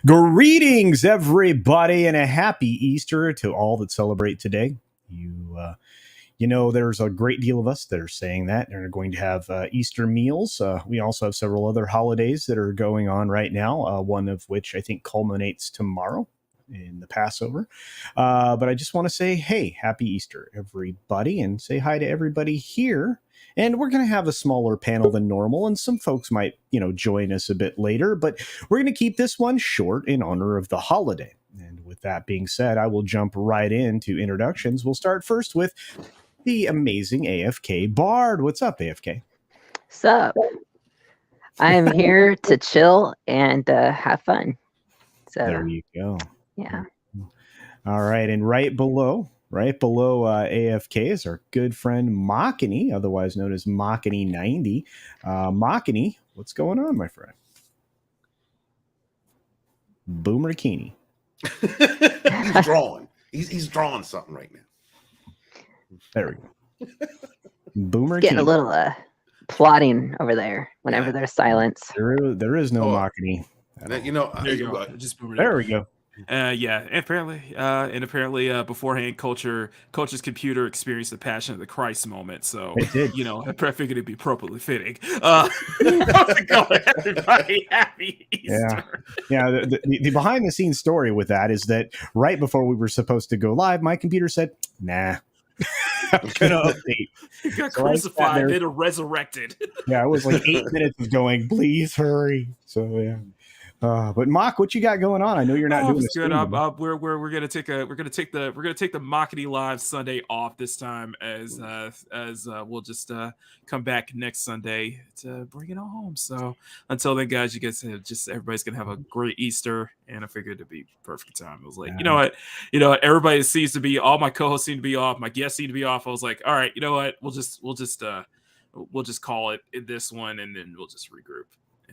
Greetings, everybody, and a happy Easter to all that celebrate today. You know, there's a great deal of us that are saying that and are going to have Easter meals. We also have several other holidays that are going on right now, one of which I think culminates tomorrow in the Passover. But I just want to say, hey, happy Easter, everybody, and say hi to everybody here. And we're going to have a smaller panel than normal, and some folks might, join us a bit later, but we're going to keep this one short in honor of the holiday. And with that being said, I will jump right into introductions. We'll start first with the amazing AFK Bard. What's up, AFK? What's up? I'm here to chill and have fun. So there you go. Yeah. All right, and right below AFK is our good friend Machini, otherwise known as Machini90. Machini, what's going on, my friend? Boomer Keeney. He's drawing. He's drawing something right now. There we go. Boomer getting Keeney. A little plotting over there whenever there's silence. There is no Machini. There you go. Just Boomer. There we go. Yeah, apparently, beforehand, Culture's computer experienced the Passion of the Christ moment. So, I figured it'd be appropriately fitting. How's it going, everybody? Happy Easter. Yeah. The behind the scenes story with that is that right before we were supposed to go live, my computer said, "Nah." I'm gonna update. He got crucified, then resurrected. Yeah, it was like 8 minutes of going, please hurry. So yeah. But Mock, what you got going on? I know you're not doing this. Good. We're gonna take the Machini Live Sunday off this time, as we'll just come back next Sunday to bring it all home. So until then, guys, you guys everybody's gonna have a great Easter, and I figured it'd be perfect time. I was like, you know what, everybody seems to be, all my co-hosts seem to be off, my guests seem to be off. I was like, all right, you know what, we'll just call it in this one, and then we'll just regroup.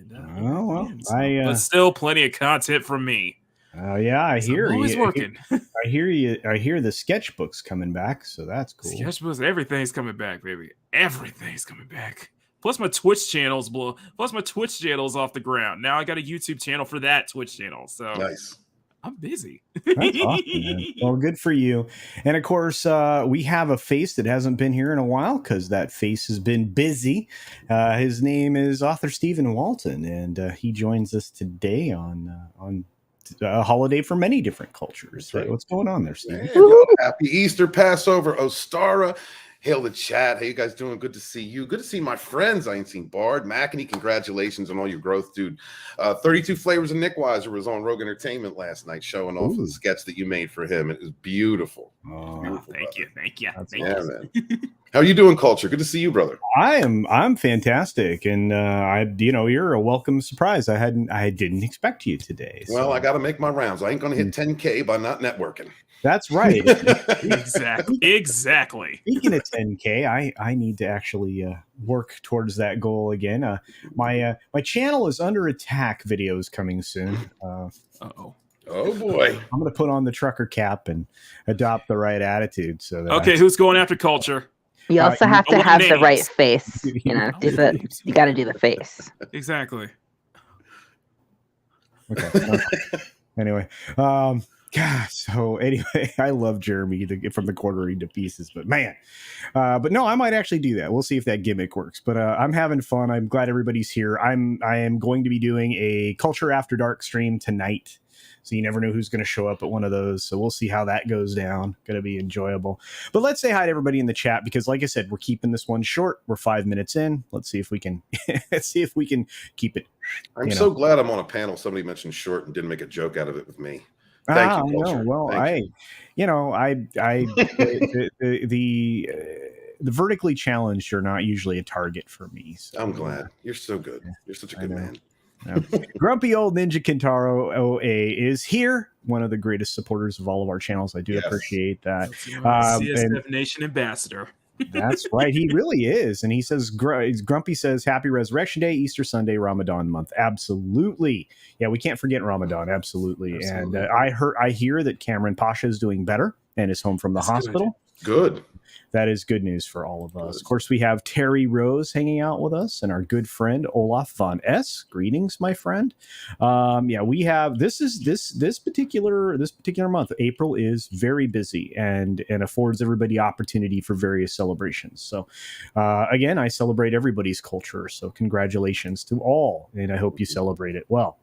But still plenty of content from me. Yeah, I hear you. Always working. I hear you. I hear the sketchbook's coming back, so that's cool. Sketchbooks, everything's coming back, baby. Everything's coming back. Plus my Twitch channel's off the ground. Now I got a YouTube channel for that Twitch channel. So nice. I'm busy. That's awesome, man. Well, good for you. And of course, we have a face that hasn't been here in a while because that face has been busy. His name is author Stephen Walton, and he joins us today on a holiday for many different cultures. Right? What's going on there, Stephen? Happy Easter, Passover, Ostara. Hail the chat. How you guys doing? Good to see you. Good to see my friends. I ain't seen Bard. Machini, congratulations on all your growth, dude. 32 Flavors of Nick Weiser was on Rogue Entertainment last night showing off the sketch that you made for him. It was beautiful. Beautiful, thank you. Man. How are you doing, Culture? Good to see you, brother. I'm fantastic, and you're a welcome surprise. I didn't expect you today. So. Well, I got to make my rounds. I ain't going to hit 10K by not networking. That's right. Exactly. Speaking of 10K, I need to actually work towards that goal again. My channel is under attack. Videos coming soon. Oh boy! I'm going to put on the trucker cap and adopt the right attitude. So that who's going after Culture? You also have to have the right face. You got to do the face. Exactly. Okay. Anyway, God, so anyway, I love Jeremy from the quartering to pieces, but man, but no, I might actually do that. We'll see if that gimmick works. But I'm having fun. I'm glad everybody's here. I am going to be doing a Culture After Dark stream tonight. So you never know who's going to show up at one of those. So we'll see how that goes down. Going to be enjoyable. But let's say hi to everybody in the chat because, like I said, we're keeping this one short. We're 5 minutes in. Let's see if we can. Let's see if we can keep it. I'm so glad I'm on a panel. Somebody mentioned short and didn't make a joke out of it with me. Thank you, Culture. Well, Thank you. The vertically challenged are not usually a target for me. So, I'm glad. You're so good. You're such a good man. Yeah. Grumpy old Ninja Kintaro OA is here, one of the greatest supporters of all of our channels. I do appreciate that. CSF Nation ambassador. That's right. He really is. And he says, Grumpy says, Happy Resurrection Day, Easter Sunday, Ramadan month. Absolutely. Yeah, we can't forget Ramadan. Absolutely. And I hear that Cameron Pasha is doing better and is home from the hospital. Good. That is good news for all of us. Of course, we have Terry Rose hanging out with us and our good friend Olaf von S. Greetings, my friend. We have this particular month. April is very busy and affords everybody opportunity for various celebrations. So again, I celebrate everybody's culture. So congratulations to all, and I hope you celebrate it well.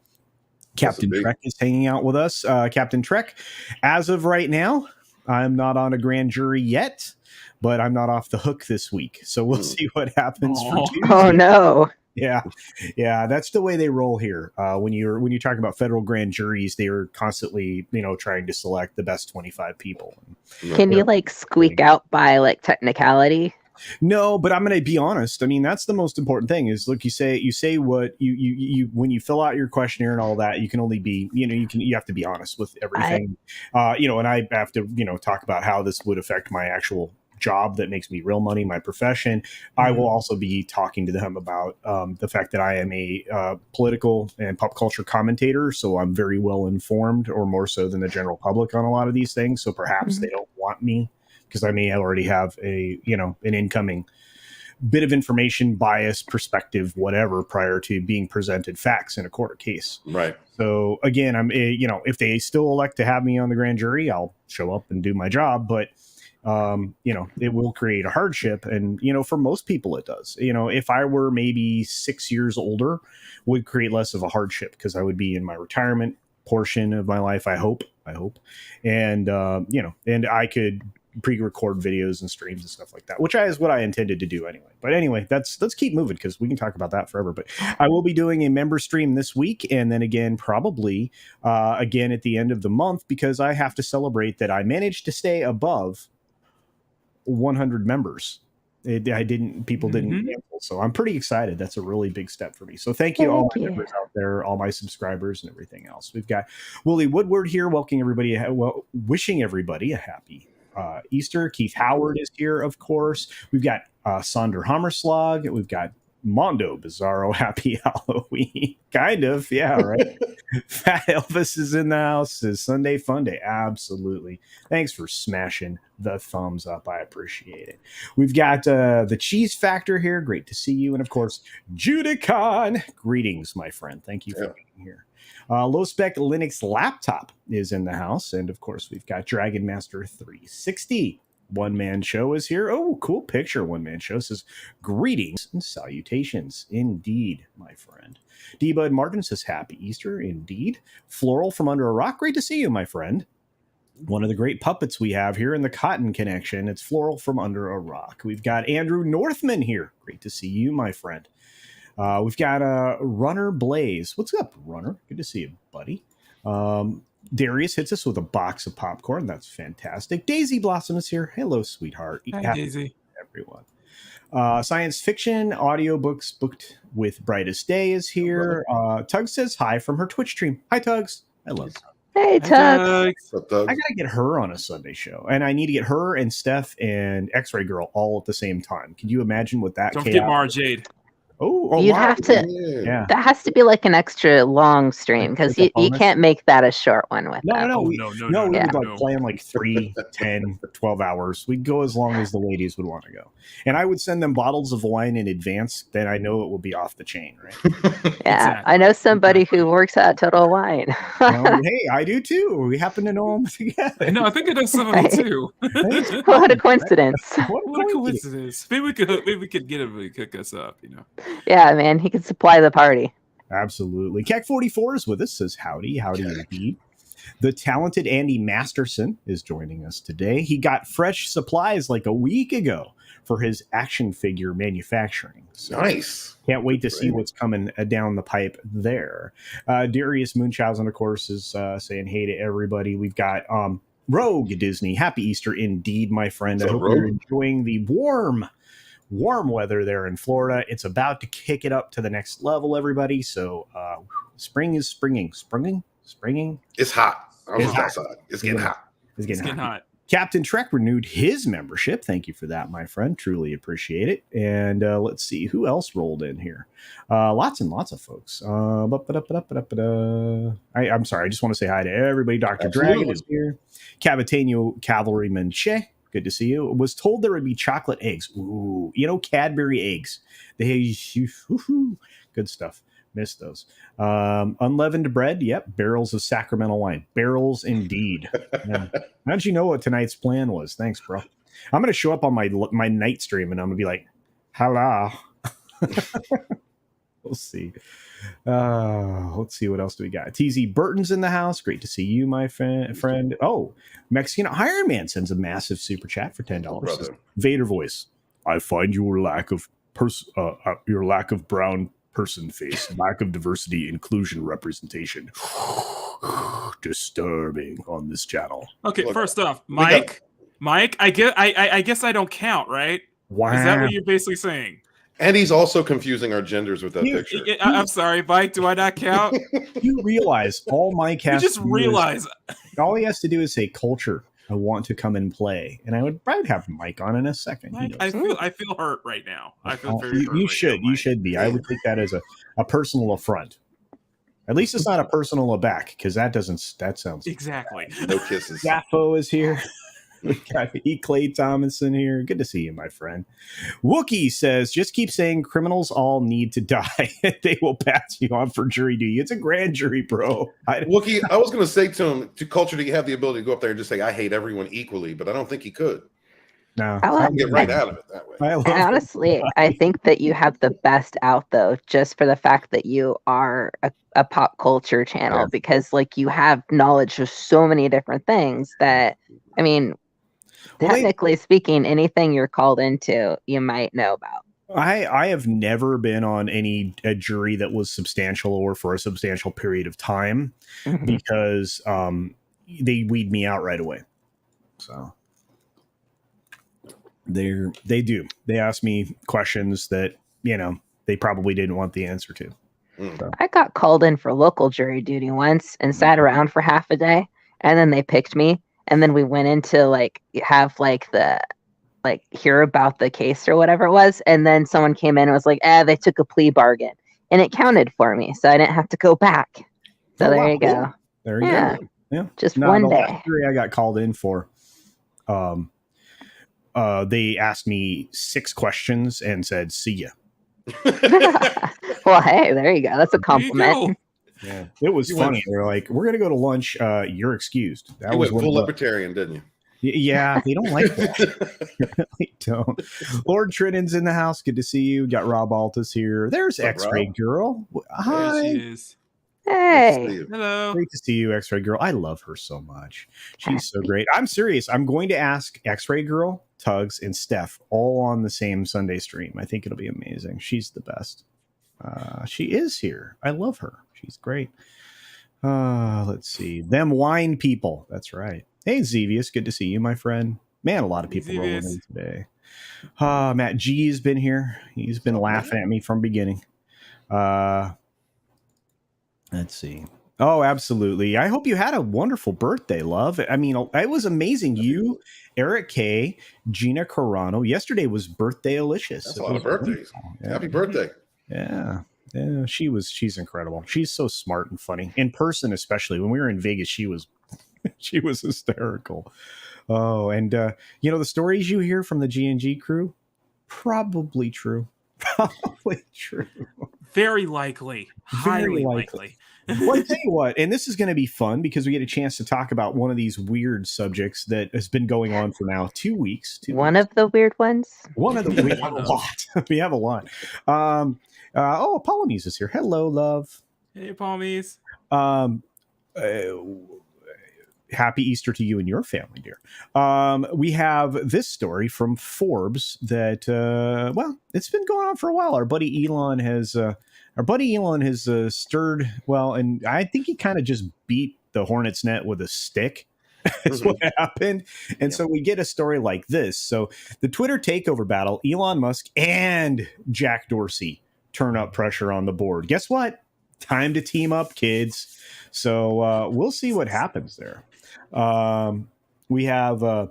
Captain Trek is hanging out with us. Captain Trek, as of right now, I'm not on a grand jury yet, but I'm not off the hook this week. So we'll see what happens for Tuesday. Oh, no. Yeah. That's the way they roll here. When you're talking about federal grand juries, they are constantly, trying to select the best 25 people. Can you squeak out by technicality? No, but I'm going to be honest. I mean, that's the most important thing is, look, you say what you when you fill out your questionnaire and all that, you can only be, you have to be honest with everything. And I have to, talk about how this would affect my actual job that makes me real money, my profession. I will also be talking to them about the fact that I am a political and pop culture commentator. So I'm very well informed, or more so than the general public, on a lot of these things. So perhaps they don't want me, because I may already have an incoming bit of information, bias, perspective, whatever, prior to being presented facts in a court case. Right. So again, if they still elect to have me on the grand jury, I'll show up and do my job. But it will create a hardship, and for most people it does. If I were maybe 6 years older, would create less of a hardship because I would be in my retirement portion of my life. I hope, and and I could pre-record videos and streams and stuff like that, which is what I intended to do anyway. But anyway, let's keep moving because we can talk about that forever. But I will be doing a member stream this week, and then again probably again at the end of the month, because I have to celebrate that I managed to stay above 100 members. People didn't cancel, so I'm pretty excited. That's a really big step for me. So thank you, all my members out there, all my subscribers, and everything else. We've got Willie Woodward here, welcoming everybody, wishing everybody a happy Easter. Keith Howard is here, of course. We've got Sonder Hammerslag. We've got Mondo Bizarro. Happy Halloween. Kind of, yeah, right. Fat Elvis is in the house. It's Sunday Fun Day. Absolutely. Thanks for smashing the thumbs up. I appreciate it. We've got the Cheese Factor here. Great to see you. And of course, Judicon. Greetings, my friend. Thank you for being here. Low Spec Linux Laptop is in the house. And of course, we've got Dragon Master 360. One Man Show is here. Oh, cool picture. One Man Show says, greetings and salutations. Indeed, my friend. D-Bud Martin says, happy Easter. Indeed. Floral from Under a Rock. Great to see you, my friend. One of the great puppets we have here in the Cotton Connection. It's Floral from Under a Rock. We've got Andrew Northman here. Great to see you, my friend. We've got Runner Blaze. What's up, Runner? Good to see you, buddy. Darius hits us with a box of popcorn. That's fantastic. Daisy Blossom is here. Hello, sweetheart. Hi, Daisy. Everyone. Science fiction audiobooks booked with Brightest Day is here. Tugs says hi from her Twitch stream. Hi, Tugs. I love you. Hey, Tugs. What's up, Doug? I gotta get her on a Sunday show, and I need to get her and Steph and X-Ray Girl all at the same time. Can you imagine what that? Don't forget Mara Jade. You'd have to. Yeah. That has to be like an extra long stream because Like a you bonus? can't make that a short one with them. No, we no, would like plan like 3, 10, 12 hours. We'd go as long as the ladies would want to go. And I would send them bottles of wine in advance. Then I know it will be off the chain, right? Yeah, Exactly. I know somebody who works at Total Wine. Hey, I do too. We happen to know them together. No, I think I know somebody Right. too. What a coincidence. What What a coincidence. Maybe we could get him to cook us up, you know. Yeah, man, he could supply the party. Absolutely. Keck 44 is with us, says howdy indeed. The talented Andy Masterson is joining us today. He got fresh supplies like a week ago for his action figure manufacturing. So Nice. can't wait to see what's coming down the pipe there. Darius Munchausen, of course, is saying hey to everybody. We've got Rogue Disney. Happy Easter indeed, my friend. I hope you're enjoying the warm weather there in Florida. It's about to kick it up to the next level, everybody. So spring is springing. It's hot. I was It's hot. outside. It's getting hot. It's getting hot. hot. Captain Trek renewed his membership. Thank you for that, my friend. Truly appreciate it. And let's see who else rolled in here. Lots and lots of folks. I'm sorry. I just want to say hi to everybody. Dr. Dragon is here. Cavatanio Cavalryman Che. Good to see you. Was told there would be chocolate eggs. Ooh, Cadbury eggs. Good stuff. Missed those. Unleavened bread. Yep. Barrels of Sacramento wine. Barrels indeed. Yeah. How'd you know what tonight's plan was? Thanks, bro. I'm going to show up on my night stream and I'm going to be like, hello. We'll see. Let's see. What else do we got? TZ Burton's in the house. Great to see you, my friend. Oh, Mexican Iron Man sends a massive super chat for $10. Vader voice. I find your lack of brown person face, lack of diversity, inclusion, representation disturbing on this channel. Okay, first off, Mike, I guess I don't count, right? Wow. Is that what you're basically saying? And he's also confusing our genders with that picture. I'm sorry, Mike. Do I not count? You realize all Mike has You just realize. All he has to do is say culture. I want to come and play, and I'd have Mike on in a second. Mike, I feel hurt right now. I feel very hurt. You should be. I would take that as a personal affront. At least it's not a personal aback, because that sounds exactly. No kisses. Jaffo is here. We got Clay Thomason here. Good to see you, my friend. Wookie says, just keep saying criminals all need to die. They will pass you on for jury duty. It's a grand jury, bro. Wookie, I was going to say to him, to culture, do you have the ability to go up there and just say, I hate everyone equally? But I don't think he could. No. I can get right out of it that way. Honestly, I think that you have the best out, though, just for the fact that you are a pop culture channel, because you have knowledge of so many different things that, I mean, technically speaking, anything you're called into, you might know about. I have never been on a jury that was substantial or for a substantial period of time because they weed me out right away. So they do. They ask me questions that, they probably didn't want the answer to. So. I got called in for local jury duty once and sat around for half a day, and then they picked me. And then we went into hear about the case or whatever it was. And then someone came in and was like, they took a plea bargain, and it counted for me. So I didn't have to go back. So there you go. There you go. Yeah. Just one day. Last jury I got called in for, they asked me 6 questions and said, see ya. Well, hey, there you go. That's a compliment. Yeah, it was funny. They're like, "We're gonna go to lunch. You're excused." That was full libertarian, didn't you? Yeah, they don't like that. They don't. Lord Triton's in the house. Good to see you. Got Rob Altus here. There's X-Ray Girl. Hi. There she is. Hey. Hello. Great to see you, X-Ray Girl. I love her so much. She's so great. I'm serious. I'm going to ask X-Ray Girl, Tugs, and Steph all on the same Sunday stream. I think it'll be amazing. She's the best. She is here. I love her. She's great. Let's see. Them wine people. That's right. Hey, Zevius. Good to see you, my friend. Man, a lot of people rolling in today. Matt G has been here. He's been laughing at me from beginning. Let's see. Oh, absolutely. I hope you had a wonderful birthday, love. I mean, it was amazing. You, Eric K, Gina Carano. Yesterday was birthday-alicious. That's a lot of birthdays. Yeah. Happy birthday. Yeah. Yeah, she's incredible. She's so smart and funny. In person, especially when we were in Vegas, she was hysterical. Oh, and the stories you hear from the G&G crew, probably true. Probably true. Very likely. Highly likely. Well, I tell you what, and this is going to be fun because we get a chance to talk about one of these weird subjects that has been going on for now 2 weeks. One of the weird ones. We have a lot. We have a lot. Polomise is here. Hello, love. Hey, Palmies. Happy Easter to you and your family, dear. We have this story from Forbes that, it's been going on for a while. Our buddy Elon has stirred, and I think he kind of just beat the hornet's net with a stick. That's what happened. And so we get a story like this. So the Twitter takeover battle, Elon Musk and Jack Dorsey turn up pressure on the board. Guess what? Time to team up, kids. So we'll see what happens there. We have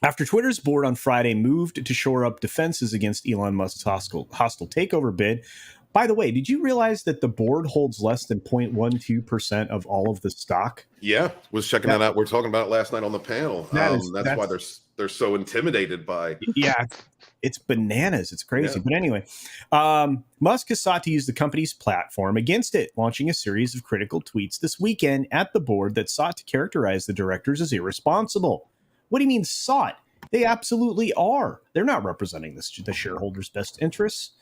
after Twitter's board on Friday moved to shore up defenses against Elon Musk's hostile takeover bid. By the way, did you realize that the board holds less than 0.12% of all of the stock? Yeah, was checking that out. We were talking about it last night on the panel. That's why they're so intimidated by. Yeah, it's bananas. It's crazy. Yeah. But anyway, Musk has sought to use the company's platform against it, launching a series of critical tweets this weekend at the board that sought to characterize the directors as irresponsible. What do you mean sought? They absolutely are. They're not representing the shareholders' best interests.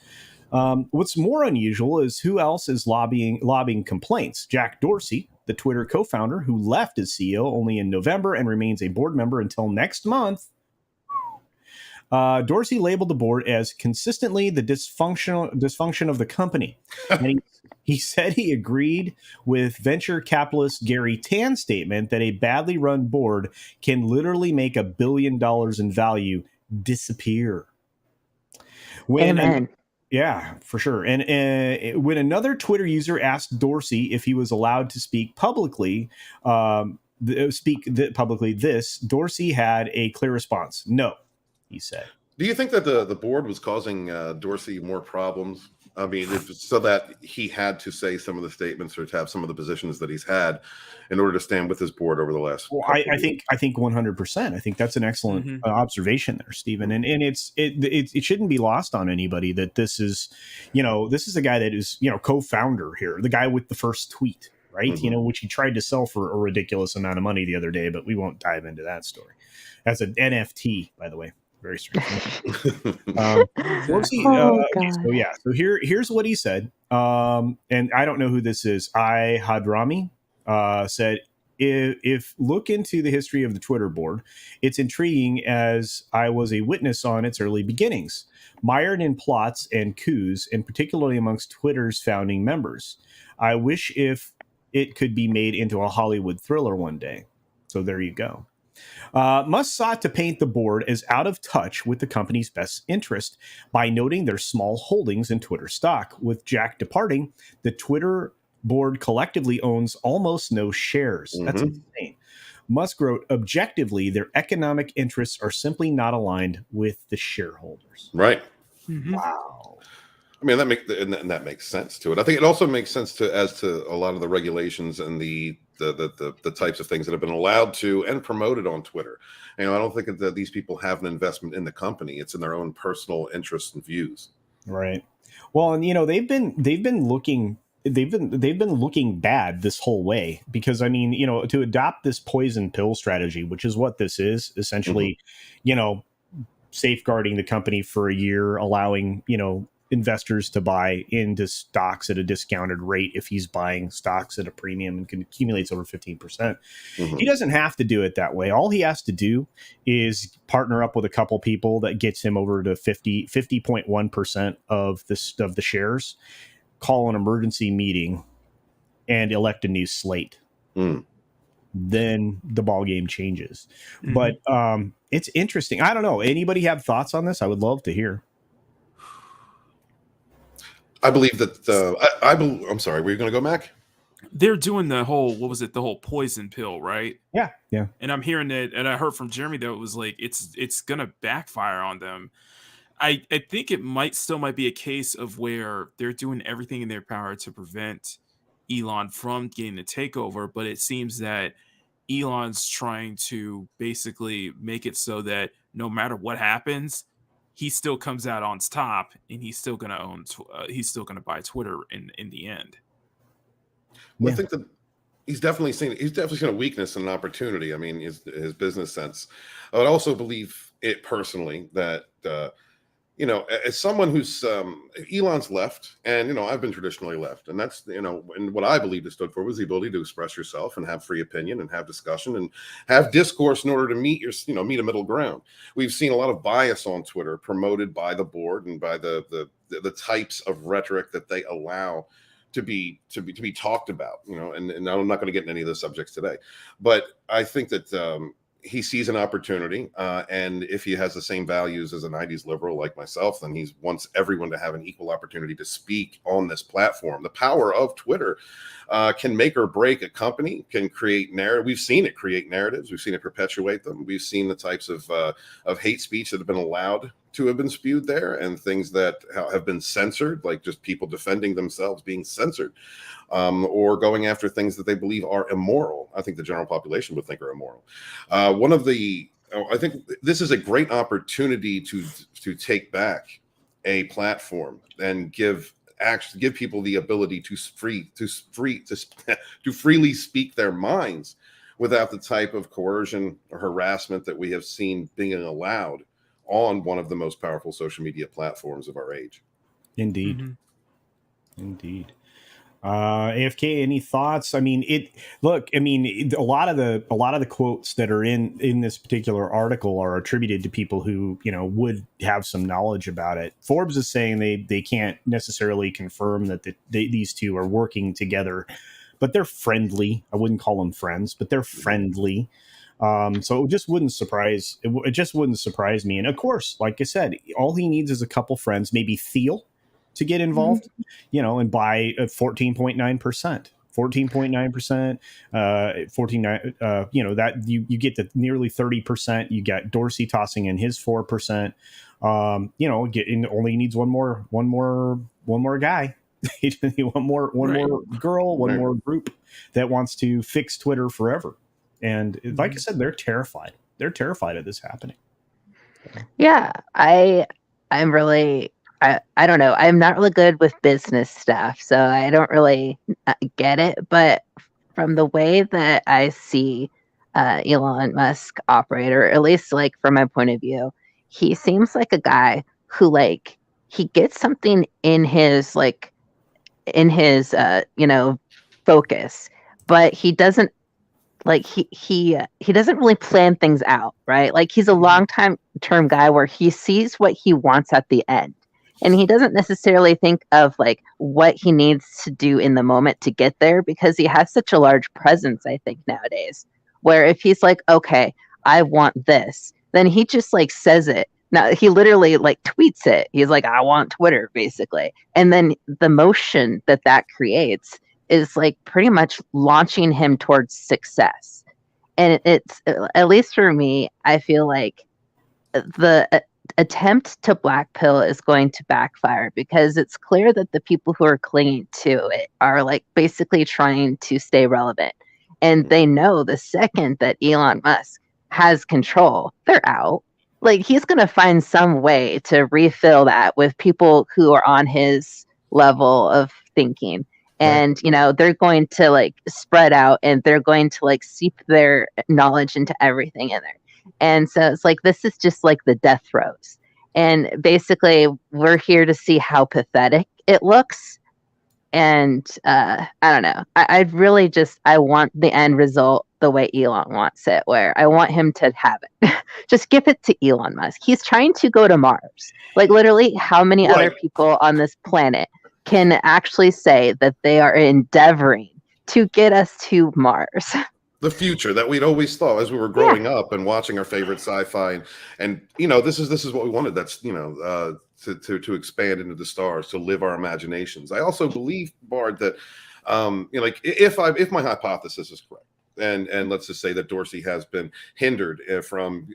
What's more unusual is who else is lobbying complaints. Jack Dorsey, the Twitter co-founder who left as CEO only in November and remains a board member until next month. Dorsey labeled the board as consistently the dysfunction of the company. And he said he agreed with venture capitalist Gary Tan's statement that a badly run board can literally make $1 billion in value disappear. Amen. Yeah, for sure. And when another Twitter user asked Dorsey if he was allowed to speak publicly, Dorsey had a clear response. No, he said. Do you think that the board was causing Dorsey more problems? I mean, so that he had to say some of the statements or to have some of the positions that he's had in order to stand with his board over the last. Well, I think 100%. I think that's an excellent observation there, Stephen. And it shouldn't be lost on anybody that this is a guy that is co-founder here, the guy with the first tweet, right? Which he tried to sell for a ridiculous amount of money the other day, but we won't dive into that story. That's an NFT, by the way. Very strange. So here's what he said. And I don't know who this is. Hadrami said, if look into the history of the Twitter board, it's intriguing as I was a witness on its early beginnings, mired in plots and coups, and particularly amongst Twitter's founding members. I wish if it could be made into a Hollywood thriller one day. So there you go. Musk sought to paint the board as out of touch with the company's best interest by noting their small holdings in Twitter stock. With Jack departing, the Twitter board collectively owns almost no shares. That's insane. Musk wrote, objectively, their economic interests are simply not aligned with the shareholders. Right. Wow. I mean, that makes sense to it. I think it also makes sense as to a lot of the regulations and the types of things that have been allowed to and promoted on Twitter. I don't think that these people have an investment in the company. It's in their own personal interests and views. Right. Well, and they've been looking bad this whole way because to adopt this poison pill strategy, which is what this is essentially, safeguarding the company for a year, allowing, investors to buy into stocks at a discounted rate if he's buying stocks at a premium and accumulates over 15%. He doesn't have to do it that way. All he has to do is partner up with a couple people that gets him over to 50.1% of the shares, call an emergency meeting, and elect a new slate. Then the ball game changes. But it's interesting. I don't know. Anybody have thoughts on this? I would love to hear. I believe that I'm sorry, were you going to go, Mac? They're doing the whole poison pill, right? Yeah. And I'm hearing that, and I heard from Jeremy that it was like it's going to backfire on them. I think it might be a case of where they're doing everything in their power to prevent Elon from getting the takeover, but it seems that Elon's trying to basically make it so that no matter what happens, he still comes out on top, and he's still going to he's still going to buy Twitter in the end. Well, I think that he's definitely seen a weakness and an opportunity. I mean, his business sense. I would also believe it personally that as someone who's Elon's left, and I've been traditionally left, and that's and what I believed it stood for was the ability to express yourself and have free opinion and have discussion and have discourse in order to meet a middle ground. We've seen a lot of bias on Twitter promoted by the board and by the types of rhetoric that they allow to be talked about, and I'm not going to get into any of those subjects today, but I think that he sees an opportunity, and if he has the same values as a 90s liberal like myself, then he wants everyone to have an equal opportunity to speak on this platform. The power of Twitter can make or break a company, can create narrative. We've seen it create narratives. We've seen it perpetuate them. We've seen the types of hate speech that have been allowed to have been spewed there, and things that have been censored, like just people defending themselves being censored, or going after things that they believe are immoral. I think the general population would think are immoral. I think this is a great opportunity to take back a platform and give people the ability to freely speak their minds without the type of coercion or harassment that we have seen being allowed on one of the most powerful social media platforms of our age. Indeed. Mm-hmm. Indeed. AFK, any thoughts? I mean, a lot of the quotes that are in this particular article are attributed to people who, would have some knowledge about it. Forbes is saying they can't necessarily confirm that these two are working together, but they're friendly. I wouldn't call them friends, but they're friendly. So it just wouldn't surprise me. And of course, like I said, all he needs is a couple friends, maybe Thiel, to get involved, and buy 14.9%. 14.9%, 49, that you get to nearly 30%. You got Dorsey tossing in his 4%. Only needs one more guy, one more girl, one more group that wants to fix Twitter forever. And like I said, they're terrified. They're terrified of this happening. Yeah, I'm really. I don't know. I'm not really good with business stuff, so I don't really get it. But from the way that I see Elon Musk operate, or at least from my point of view, he seems like a guy who he gets something in his focus, but he doesn't he doesn't really plan things out, right? He's a long-term guy where he sees what he wants at the end. And he doesn't necessarily think of what he needs to do in the moment to get there, because he has such a large presence, I think, nowadays, where if he's okay, I want this, then he just says it. Now he literally tweets it. He's I want Twitter, basically. And then the motion that creates is pretty much launching him towards success. And it's, at least for me, I feel the attempt to black pill is going to backfire, because it's clear that the people who are clinging to it are basically trying to stay relevant, and they know the second that Elon Musk has control, they're out. He's going to find some way to refill that with people who are on his level of thinking, and they're going to spread out, and they're going to seep their knowledge into everything in there. And so it's this is just the death throes. And basically, we're here to see how pathetic it looks. And I don't know. I want the end result the way Elon wants it, where I want him to have it. Just give it to Elon Musk. He's trying to go to Mars. Literally, how many other people on this planet can actually say that they are endeavoring to get us to Mars? The future that we'd always thought as we were growing up and watching our favorite sci-fi, and this is what we wanted. That's to expand into the stars, to live our imaginations. I also believe, Bard, that if my hypothesis is correct, and let's just say that Dorsey has been hindered from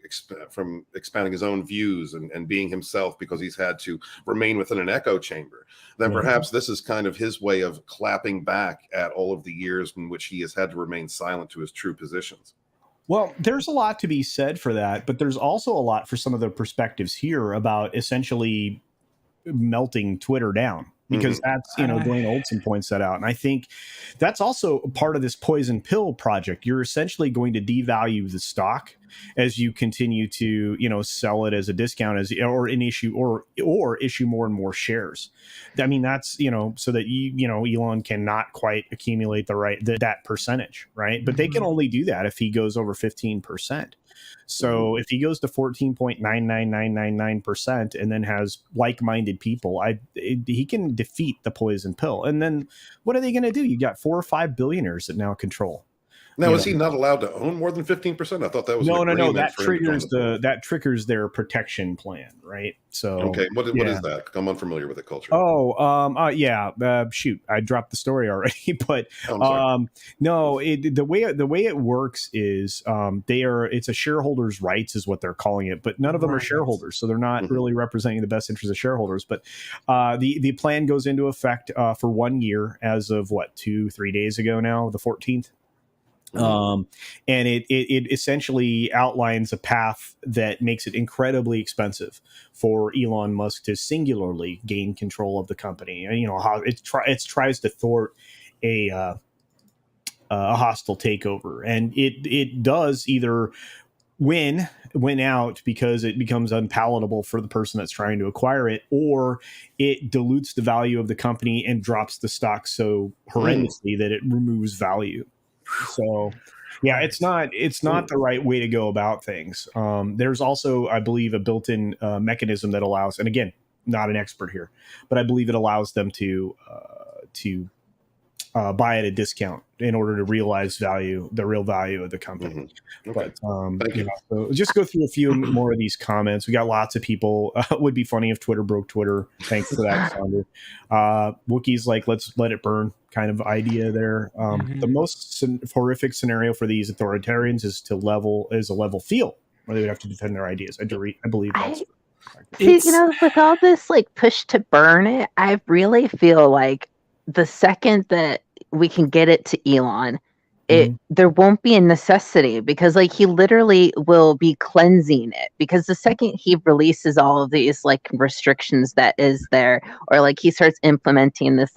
expounding his own views and being himself because he's had to remain within an echo chamber, then perhaps this is kind of his way of clapping back at all of the years in which he has had to remain silent to his true positions. Well, there's a lot to be said for that, but there's also a lot for some of the perspectives here about essentially melting Twitter down. Because that's, Dwayne Olson points that out. And I think that's also part of this poison pill project. You're essentially going to devalue the stock as you continue to, sell it as a discount or issue more and more shares. I mean, that's, so that, Elon cannot quite accumulate that percentage, right? But they can only do that if he goes over 15%. So if he goes to 14.99999% and then has like-minded people, he can defeat the poison pill. And then what are they going to do? You got 4 or 5 billionaires that now control. Now, is he not allowed to own more than 15%? I thought that was no. That triggers their protection plan, right? So okay, what is that? I'm unfamiliar with the culture. Shoot, I dropped the story already, but no. The way it works is it's a shareholders' rights is what they're calling it, but none of them are shareholders, so they're not really representing the best interest of shareholders. But the plan goes into effect for 1 year as of 2-3 days ago now, the 14th. And it essentially outlines a path that makes it incredibly expensive for Elon Musk to singularly gain control of the company. And how it tries to thwart a hostile takeover, and it does either win out because it becomes unpalatable for the person that's trying to acquire it, or it dilutes the value of the company and drops the stock so horrendously that it removes value. So, yeah, it's not the right way to go about things. There's also, I believe, a built-in mechanism that allows, and again, not an expert here, but I believe it allows them to buy at a discount in order to realize the real value of the company. Okay. But so just go through a few more of these comments. We got lots of people. It would be funny if Twitter broke Twitter. Thanks for that, Sander. Wookiee's like, let's let it burn kind of idea there. The most horrific scenario for these authoritarians is a level field where they would have to defend their ideas. I believe that's with all this push to burn it, I really feel like the second that we can get it to Elon, there won't be a necessity, because he literally will be cleansing it, because the second he releases all of these restrictions that is there, or he starts implementing this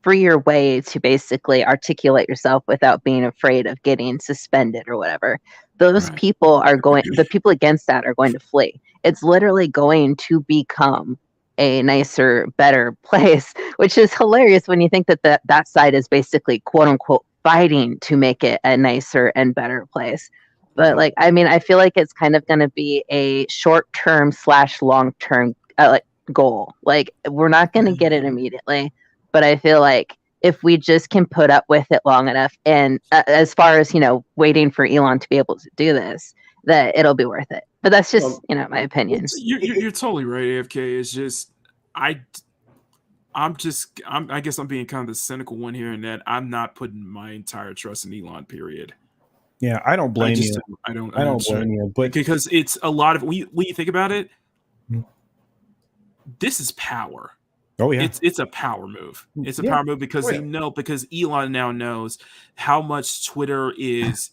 freer way to basically articulate yourself without being afraid of getting suspended or whatever, those people the people against that are going to flee. It's literally going to become a nicer, better place, which is hilarious when you think that side is basically quote unquote fighting to make it a nicer and better place. But I feel like it's kind of going to be a short-term / long-term goal. We're not going to get it immediately, but I feel like if we just can put up with it long enough, and as far as waiting for Elon to be able to do this, that it'll be worth it. But that's just my opinion. You're totally right, AFK. It's just I guess I'm being kind of the cynical one here, in that I'm not putting my entire trust in Elon. Period. Yeah, I don't blame you. I don't blame you, but because it's a lot of when you think about it, this is power. Oh yeah, it's a power move. It's a power move because because Elon now knows how much Twitter is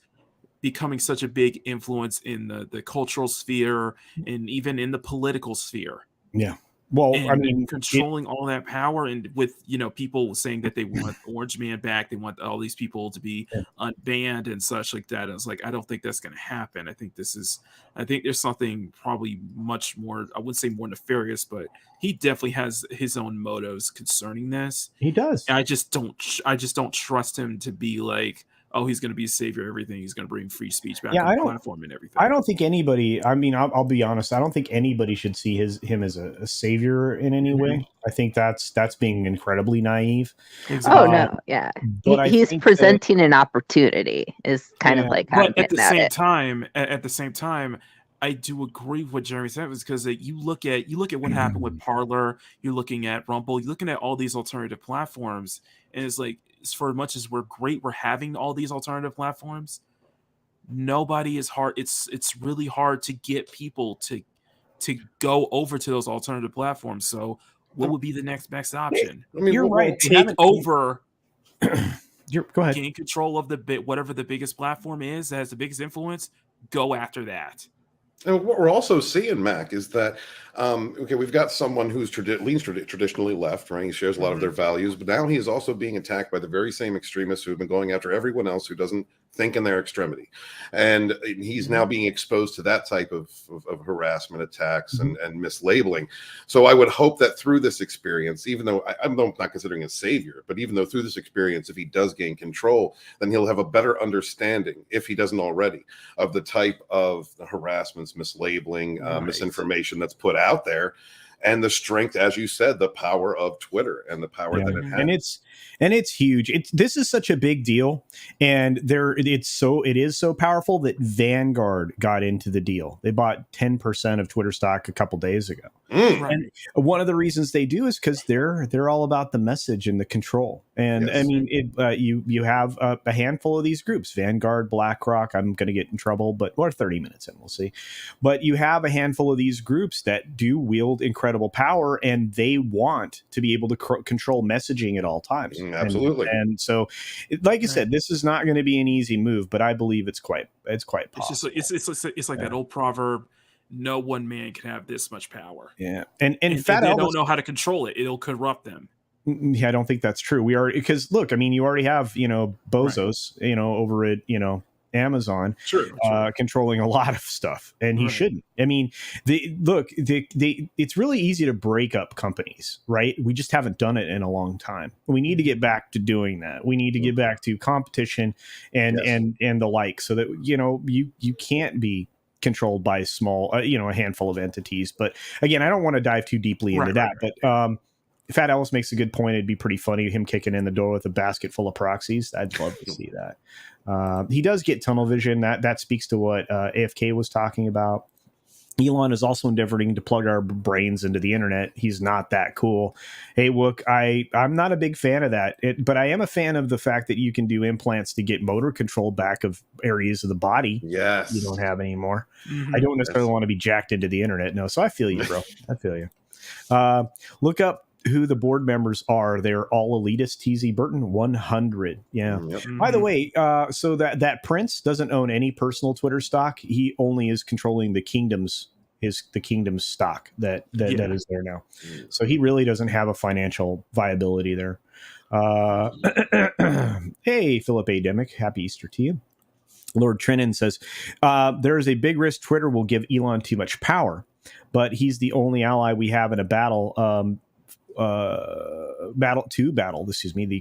becoming such a big influence in the cultural sphere and even in the political sphere. Yeah. Well, and controlling all that power, and with people saying that they want Orange Man back, they want all these people to be unbanned and such like that. I was like, I don't think that's going to happen. I think there's something probably much more, I wouldn't say more nefarious, but he definitely has his own motives concerning this. He does. And I just don't trust him to be like, oh, he's going to be a savior of everything. He's going to bring free speech back on the platform and everything. I don't think anybody, I'll be honest, I don't think anybody should see him as a savior in any way. I think that's being incredibly naive. Oh, no, yeah. He's presenting an opportunity is kind of like how but at the same time, I do agree with what Jeremy said, was because you look at what happened with Parler, you're looking at Rumble, you're looking at all these alternative platforms, and it's like, for as much as we're having all these alternative platforms, nobody is hard. It's really hard to get people to go over to those alternative platforms. So what would be the next best option? I mean, You're right. They Take haven't- over, Go ahead. gain control of whatever the biggest platform is that has the biggest influence. Go after that. And what we're also seeing, Mac, is that okay, we've got someone who's leans traditionally left, right? He shares a lot of their values, but now he is also being attacked by the very same extremists who have been going after everyone else who doesn't think in their extremity, and he's now being exposed to that type of harassment, attacks, and mislabeling. So I would hope that through this experience, even though I'm not considering a savior, but even though through this experience, if he does gain control, then he'll have a better understanding, if he doesn't already, of the type of harassments, mislabeling, misinformation that's put out there, and the strength, as you said, the power of Twitter and the power that it has. And it's huge. This is such a big deal, and it is so powerful that Vanguard got into the deal. They bought 10% of Twitter stock a couple days ago. And one of the reasons they do is because they're all about the message and the control. And I mean, you have a handful of these groups: Vanguard, BlackRock. I'm going to get in trouble, but we're 30 minutes in, we'll see. But you have a handful of these groups that do wield incredible power, and they want to be able to control messaging at all times. Absolutely. And so, like I said, this is not going to be an easy move, but I believe it's quite possible. It's like that old proverb: no one man can have this much power. Yeah, and Fat Elvis, don't know how to control it; it'll corrupt them. Yeah, I don't think that's true. We are, because look, I mean, you already have Bezos, over at Amazon, controlling a lot of stuff, and he shouldn't. I mean, it's really easy to break up companies, right? We just haven't done it in a long time. We need to get back to doing that. We need to get back to competition and the like, so that you can't be controlled by a handful of entities. But again, I don't want to dive too deeply into that. But Fat Ellis makes a good point. It'd be pretty funny him kicking in the door with a basket full of proxies. I'd love to see that. He does get tunnel vision. That speaks to what AFK was talking about. Elon is also endeavoring to plug our brains into the internet. He's not that cool. Hey, look, I'm not a big fan of that, but I am a fan of the fact that you can do implants to get motor control back of areas of the body you don't have anymore. I don't necessarily want to be jacked into the internet. No, so I feel you, bro. I feel you. Look up who the board members are. They're all elitist. TZ Burton 100. Yeah. By the way, so that Prince doesn't own any personal Twitter stock. He only is controlling the kingdom's stock that is there now. So he really doesn't have a financial viability there. Hey, Philip A. Demick, happy Easter to you. Lord Trinan says there is a big risk Twitter will give Elon too much power, but he's the only ally we have in a battle. The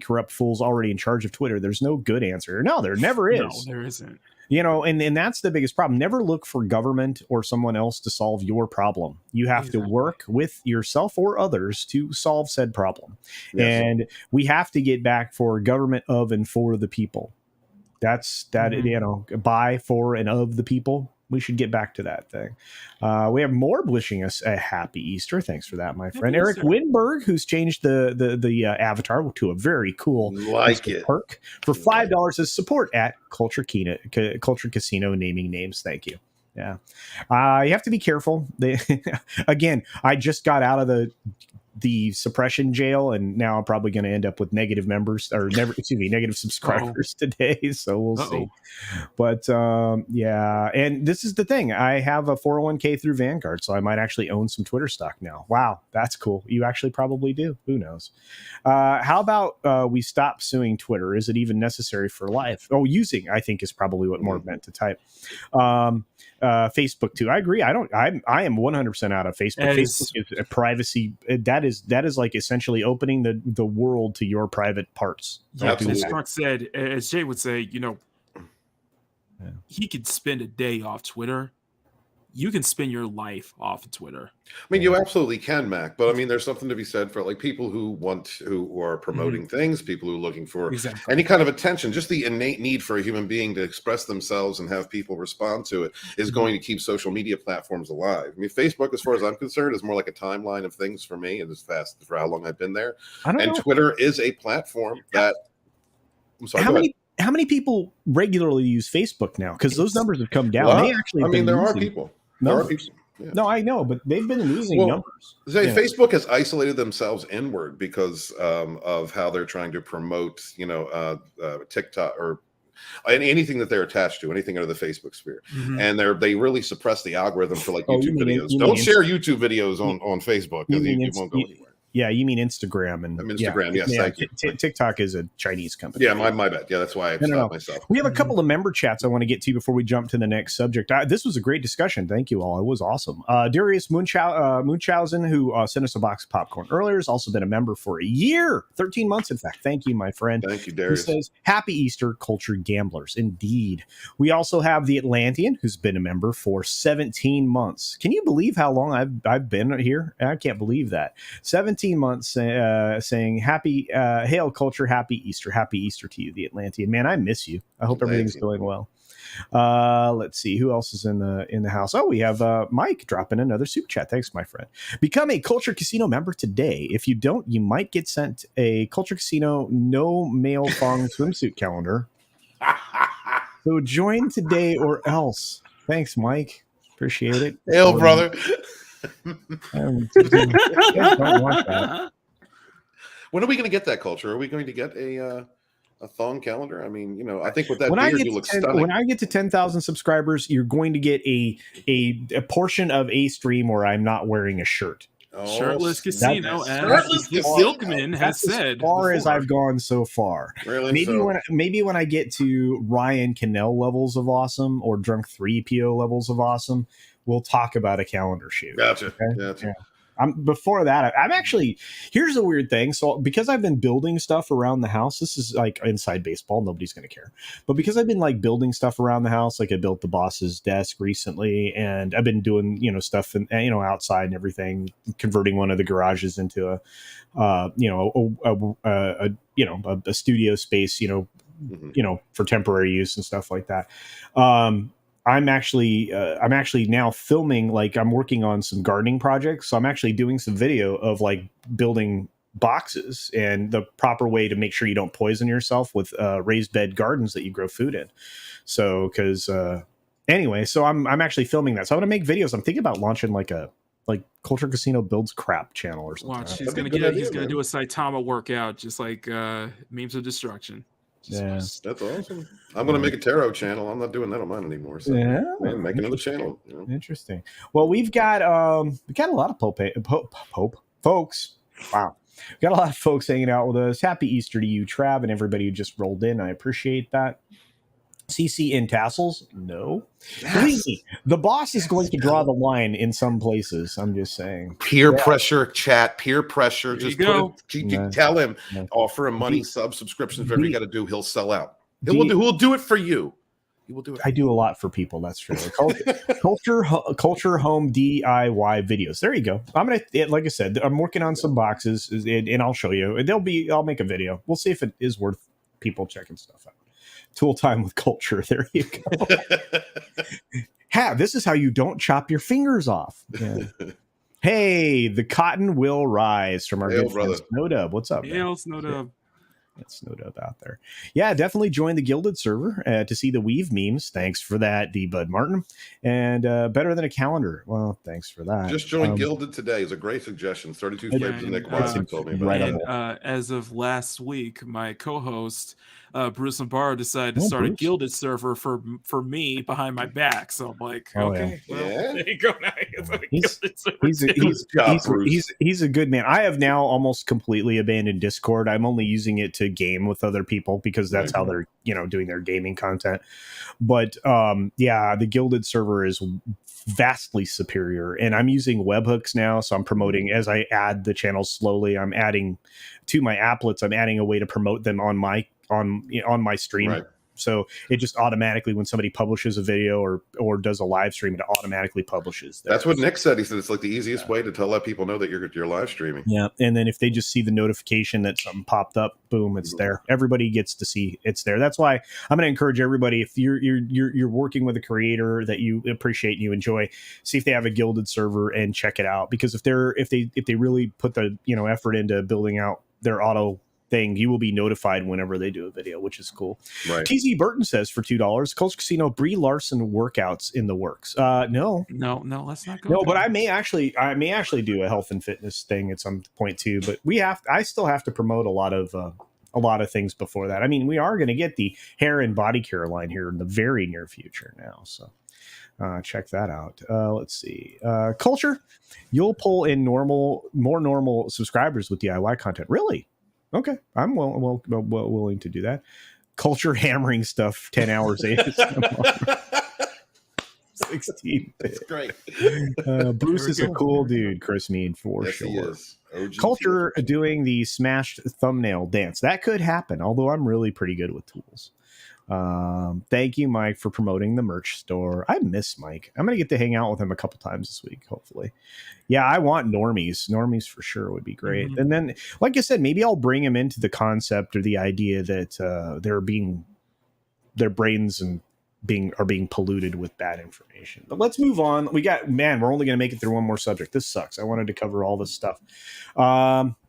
corrupt fool's already in charge of Twitter. There's no good answer. No, there never is. No, there isn't. And that's the biggest problem. Never look for government or someone else to solve your problem. You have to work with yourself or others to solve said problem. Yes. And we have to get back for government of and for the people. That's by, for, and of the people. We should get back to that thing. We have Morb wishing us a happy Easter. Thanks for that, my friend. Eric Winberg, who's changed the avatar to a very cool perk for $5 as support at CultureCasino naming names. Thank you. Yeah, you have to be careful. Again, I just got out of the suppression jail, and now I'm probably going to end up with negative subscribers today. So we'll see. But and this is the thing. I have a 401k through Vanguard, so I might actually own some Twitter stock now. Wow, that's cool. You actually probably do. Who knows? How about we stop suing Twitter? Is it even necessary for life? Using, I think, is probably what more meant to type. Facebook too. I agree. I am 100% out of Facebook. Facebook is a privacy. That is like essentially opening the world to your private parts. Yeah, as Mark said, as Jay would say, he could spend a day off Twitter. you can spend your life off of Twitter. I mean, you absolutely can, Mac. But I mean, there's something to be said for like people who are promoting things, people who are looking for any kind of attention. Just the innate need for a human being to express themselves and have people respond to it is going to keep social media platforms alive. I mean, Facebook, as far as I'm concerned, is more like a timeline of things for me, and it's fast for how long I've been there. And Twitter is a platform that. I'm sorry. How many people regularly use Facebook now? Because those numbers have come down. They actually, there are people. There are people. Yeah. No, I know, but they've been losing numbers. Facebook has isolated themselves inward because of how they're trying to promote, TikTok or anything that they're attached to, anything under the Facebook sphere, and they really suppress the algorithm for like YouTube videos. Don't share YouTube videos on Facebook because you won't go anywhere. Yeah, you mean Instagram and Instagram? Yes, thank you. TikTok is a Chinese company. Yeah, my bad. Yeah, that's why I stopped myself. We have a couple of member chats I want to get to before we jump to the next subject. This was a great discussion. Thank you all. It was awesome. Darius Munchausen, who sent us a box of popcorn earlier, has also been a member for a year, 13 months, in fact. Thank you, my friend. Thank you, Darius. He says, "Happy Easter, culture gamblers." Indeed. We also have the Atlantean, who's been a member for 17 months. Can you believe how long I've been here? I can't believe that. 17 months. Saying happy hail culture, happy Easter to you, the Atlantean. Man, I miss you. I hope everything's going well. Let's see who else is in the house. Oh, we have Mike dropping another soup chat. Thanks, my friend. Become a Culture Casino member today. If you don't, you might get sent a Culture Casino no mail thong swimsuit calendar. So join today or else. Thanks, Mike. Appreciate it. Hail, brother. Don't want that. When are we going to get that, Culture? Are we going to get a thong calendar? I mean, I think with that beard, you look stunning. When I get to 10,000 subscribers, you're going to get a portion of a stream where I'm not wearing a shirt. Shirtless Casino, as Silkman has said. As far as I've gone so far. Really? Maybe when I get to Ryan Cannell levels of awesome or Drunk 3PO levels of awesome, we'll talk about a calendar shoot. Gotcha. Okay? Gotcha. Yeah. Before that, I'm actually, here's a weird thing. So because I've been building stuff around the house, this is like inside baseball, nobody's going to care. But because I've been like building stuff around the house, like I built the boss's desk recently, and I've been doing, stuff and outside and everything, converting one of the garages into a studio space, for temporary use and stuff like that. I'm actually now filming, like I'm working on some gardening projects. So I'm actually doing some video of like building boxes and the proper way to make sure you don't poison yourself with raised bed gardens that you grow food in. So, anyway, so I'm actually filming that. So I'm going to make videos. I'm thinking about launching like Culture Casino Builds Crap channel or something. Watch, he's going to do a Saitama workout, just like Memes of Destruction. That's awesome. I'm going to make a tarot channel. I'm not doing that on mine anymore. So make another channel. Interesting. Well, we got a lot of Pope folks. Wow. We got a lot of folks hanging out with us. Happy Easter to you, Trav, and everybody who just rolled in. I appreciate that. CC in tassels? No. Yes. The boss is going to draw the line in some places. I'm just saying. Peer pressure, chat. Peer pressure. Just tell him. Offer him money, subscriptions, whatever you got to do. He'll sell out. He'll do it for you. He will do it. I do a lot for people. That's true. Culture home DIY videos. There you go. I'm gonna, like I said, I'm working on some boxes, and I'll show you. I'll make a video. We'll see if it is worth people checking stuff out. Tool time with Culture. There you go. This is how you don't chop your fingers off. Yeah. Hey, the cotton will rise from our good friend Snowdub. What's up? Hail, Snowdub. It's Snowdub out there. Yeah, definitely join the Gilded server to see the Weave memes. Thanks for that, D. Bud Martin. And better than a calendar. Well, thanks for that. Just join Gilded today is a great suggestion. 32 flavors of Nick Watson told me about it. As of last week, my co-host Bruce Lombardo decided to start a Gilded server for me behind my back. So I'm like, there you go. Now he's a good man. I have now almost completely abandoned Discord. I'm only using it to game with other people because that's how they're doing their gaming content. But the Gilded server is vastly superior, and I'm using webhooks now, so I'm promoting as I add the channels slowly. I'm adding to my applets. I'm adding a way to promote them on my stream. Right. So it just automatically, when somebody publishes a video or does a live stream, it automatically publishes theirs. That's what Nick said. He said it's like the easiest way to let people know that you're live streaming. Yeah, and then if they just see the notification that something popped up, boom, it's there. Everybody gets to see it's there. That's why I'm going to encourage everybody, if you're working with a creator that you appreciate and you enjoy, see if they have a Guilded server and check it out. Because if they really put the effort into building out their auto thing, you will be notified whenever they do a video, which is cool. Right. TZ Burton says for $2, Culture Casino Brie Larson workouts in the works. No, let's not go. No, but I may actually do a health and fitness thing at some point too. But I still have to promote a lot of things before that. I mean, we are going to get the hair and body care line here in the very near future now. So check that out. Let's see. Culture, you'll pull in more normal subscribers with DIY content. Really? Okay, I'm willing to do that. Culture hammering stuff 10 hours ASMR. 16. That's great. Bruce is a cool dude, Chris Mead, for Yes, sure. he is. OG Culture doing the smashed thumbnail dance. That could happen, although I'm really pretty good with tools. Thank you, Mike, for promoting the merch store. I miss Mike. I'm going to get to hang out with him a couple times this week, hopefully. Yeah, I want normies. Normies for sure would be great. And then, like I said, maybe I'll bring him into the concept or the idea that their brains are being polluted with bad information. But let's move on. We're only going to make it through one more subject. This sucks. I wanted to cover all this stuff.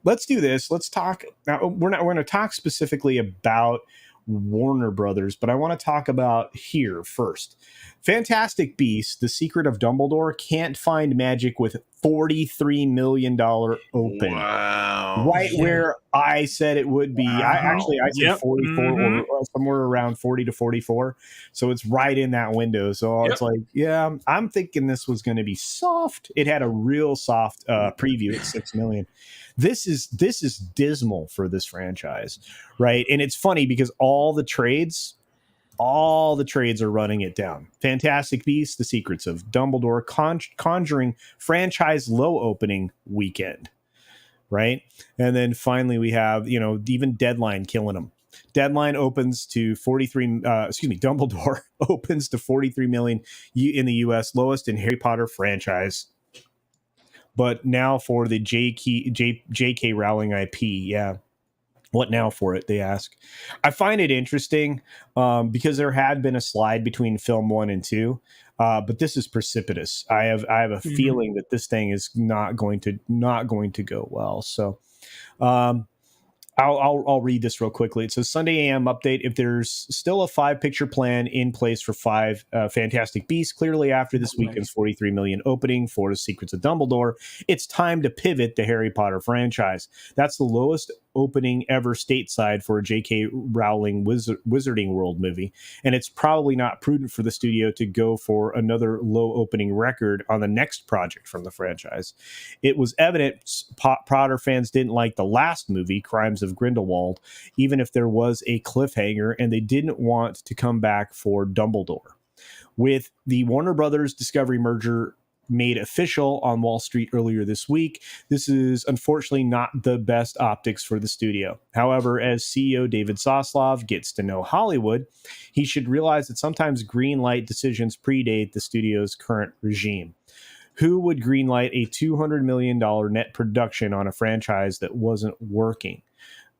Let's do this. Let's talk. Now, we're going to talk specifically about Warner Brothers, but I want to talk about here first. Fantastic Beasts: The Secret of Dumbledore can't find magic with $43 million open. Wow. Right where I said it would be. Wow. I said 44 or somewhere around 40 to 44. So it's right in that window. So it's like, yeah, I'm thinking this was going to be soft. It had a real soft preview at 6 million. This is dismal for this franchise, right? And it's funny because all the trades are running it down. Fantastic Beasts: The Secrets of Dumbledore, Conjuring franchise low opening weekend, right? And then finally we have, even Deadline killing them. Deadline opens to Dumbledore opens to 43 million in the US, lowest in Harry Potter franchise. But now for the J.K. Rowling IP, yeah. What now for it, they ask. I find it interesting because there had been a slide between film 1 and 2, but this is precipitous. I have a feeling that this thing is not going to go well. So I'll read this real quickly. It says Sunday AM update. If there's still a 5-picture plan in place for 5 Fantastic Beasts, clearly after this weekend's 43 million opening for The Secrets of Dumbledore, it's time to pivot the Harry Potter franchise. That's the lowest opening ever stateside for a J.K. Rowling Wizarding World movie, and it's probably not prudent for the studio to go for another low opening record on the next project from the franchise. It was evident Potter fans didn't like the last movie, Crimes of Grindelwald, even if there was a cliffhanger, and they didn't want to come back for Dumbledore. With the Warner Brothers Discovery merger made official on Wall Street earlier this week, this is unfortunately not the best optics for the studio. However, as CEO David Zaslav gets to know Hollywood, he should realize that sometimes green light decisions predate the studio's current regime. Who would greenlight a $200 million net production on a franchise that wasn't working?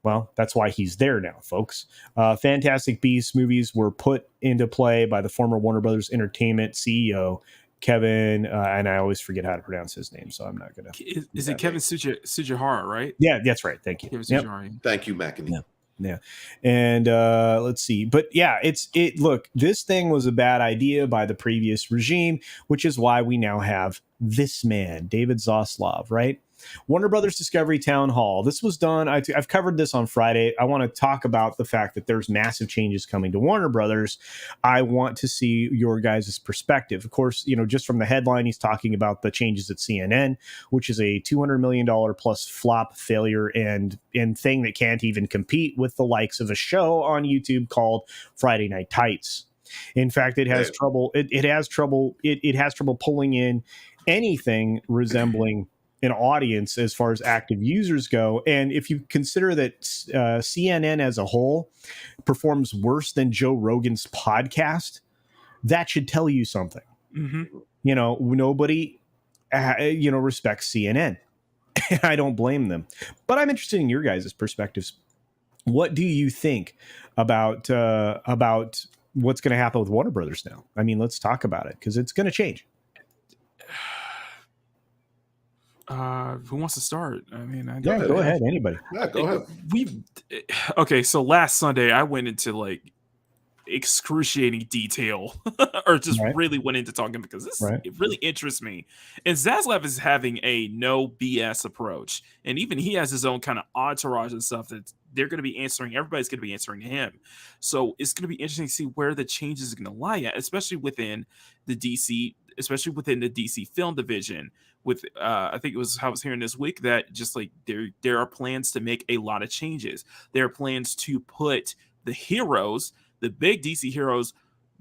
Well, that's why he's there now, folks. Fantastic Beasts movies were put into play by the former Warner Brothers Entertainment CEO, Kevin, and I always forget how to pronounce his name, so I'm not going to. Is it Kevin Sujihara, right? Yeah, that's right. Thank you. Kevin Sujihara. Thank you, McAnee. Yeah. And let's see. But yeah, look, this thing was a bad idea by the previous regime, which is why we now have this man, David Zaslav, right? Warner Brothers Discovery Town Hall. This was done. I've covered this on Friday. I want to talk about the fact that there's massive changes coming to Warner Brothers. I want to see your guys' perspective. Of course, just from the headline, he's talking about the changes at CNN, which is a $200 million plus flop failure and thing that can't even compete with the likes of a show on YouTube called Friday Night Tights. In fact, it has trouble. It has trouble pulling in anything resembling an audience as far as active users go. And if you consider that CNN as a whole performs worse than Joe Rogan's podcast, that should tell you something. Mm-hmm. You know, nobody, respects CNN. I don't blame them. But I'm interested in your guys' perspectives. What do you think about what's going to happen with Warner Brothers now? I mean, let's talk about it because it's going to change. Who wants to start? I mean, go ahead. Anybody? Yeah, go ahead. Okay, so last Sunday I went into like excruciating detail or just really went into talking because this it really interests me. And Zaslav is having a no BS approach, and even he has his own kind of entourage and stuff that they're going to be answering. Everybody's going to be answering him. So it's going to be interesting to see where the changes are going to lie at, especially within the DC film division. With I think it was I was hearing this week that just like there are plans to make a lot of changes. There are plans to put the heroes, the big DC heroes,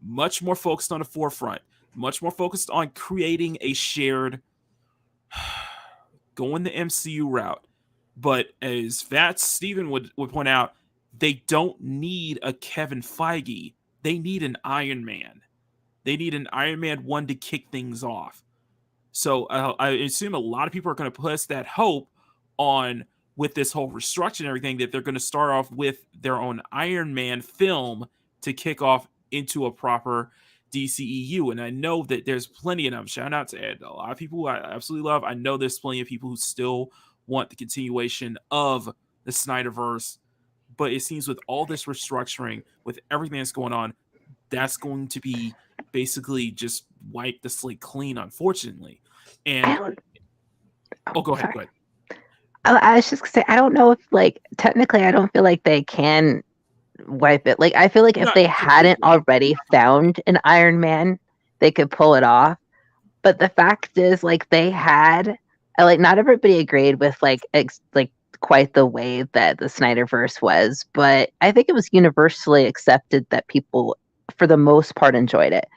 much more focused on the forefront, much more focused on creating a shared going the MCU route. But as Fats Steven would point out, they don't need a Kevin Feige. They need an Iron Man. They need an Iron Man 1 to kick things off. So I assume a lot of people are going to place that hope on with this whole restructuring and everything that they're going to start off with their own Iron Man film to kick off into a proper DCEU. And I know that there's plenty, and I'm shouting out to Ed, a lot of people I absolutely love. I know there's plenty of people who still want the continuation of the Snyderverse, but it seems with all this restructuring, with everything that's going on, that's going to be basically just wipe the slate clean, unfortunately. And go ahead. I was just gonna say, I don't know if like technically I don't feel like they can wipe it. Like I feel like if they hadn't already found an Iron Man, they could pull it off. But the fact is, like they had like not everybody agreed with like quite the way that the Snyderverse was, but I think it was universally accepted that people for the most part enjoyed it.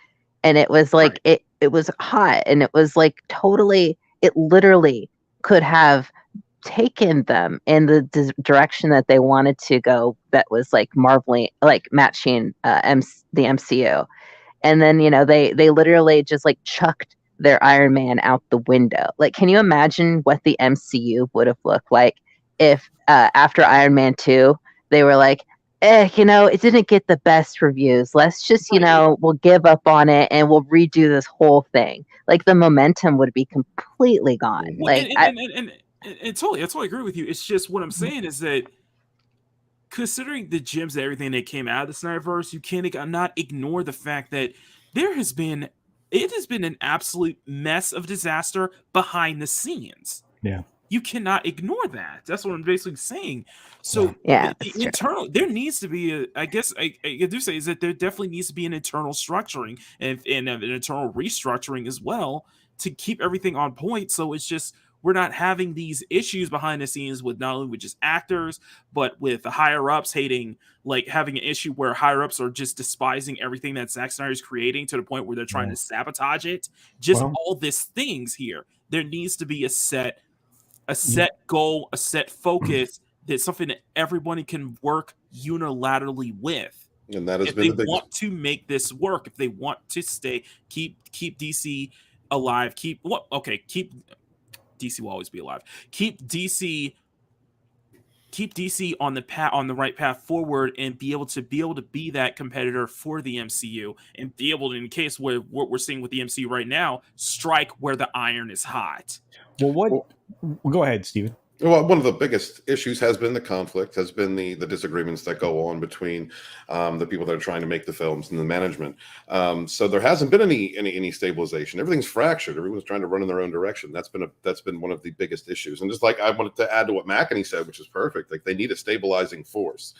And it was like it was hot, and it was like totally, it literally could have taken them in the direction that they wanted to go, that was like marveling, like matching the MCU. And then they literally just like chucked their Iron Man out the window. Like, can you imagine what the MCU would have looked like if after Iron Man 2 they were like, it didn't get the best reviews. Let's just, we'll give up on it and we'll redo this whole thing. Like the momentum would be completely gone. Like, I totally agree with you. It's just what I'm saying is that considering the gems and everything that came out of the Snyderverse, you can't not ignore the fact that it has been an absolute mess of disaster behind the scenes. Yeah. You cannot ignore that. That's what I'm basically saying. So yeah, the internal, there needs to be I do say is that there definitely needs to be an internal structuring and an internal restructuring as well to keep everything on point. So it's just, we're not having these issues behind the scenes with not only with just actors, but with the higher ups having an issue where higher ups are just despising everything that Zack Snyder is creating to the point where they're trying to sabotage it. Just all these things here. There needs to be a set goal, a set focus, that's something that everybody can work unilaterally with. And that has if been they want to make this work, if they want to keep DC alive, keep DC will always be alive. Keep DC on the right path forward, and be able to be that competitor for the MCU, and be able to, in case what we're seeing with the MCU right now, strike where the iron is hot. Well, go ahead, Steven. Well, one of the biggest issues has been the conflict, has been the disagreements that go on between the people that are trying to make the films and the management. So there hasn't been any stabilization. Everything's fractured. Everyone's trying to run in their own direction. That's been one of the biggest issues. And just like I wanted to add to what McEnany said, which is perfect. Like they need a stabilizing force,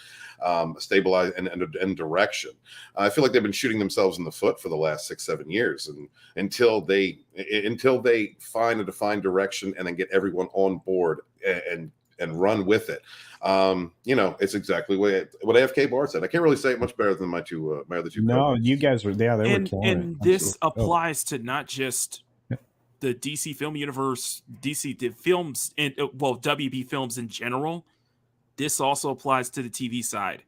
stabilize and direction. I feel like they've been shooting themselves in the foot for the last 6-7 years, and until they find a defined direction and then get everyone on board and run with it. It's exactly what AFK Bart said. I can't really say it much better than my other two. No, you guys were there. They were killing and it. this applies to not just the DC film universe, DC the films, and WB films in general, this also applies to the TV side.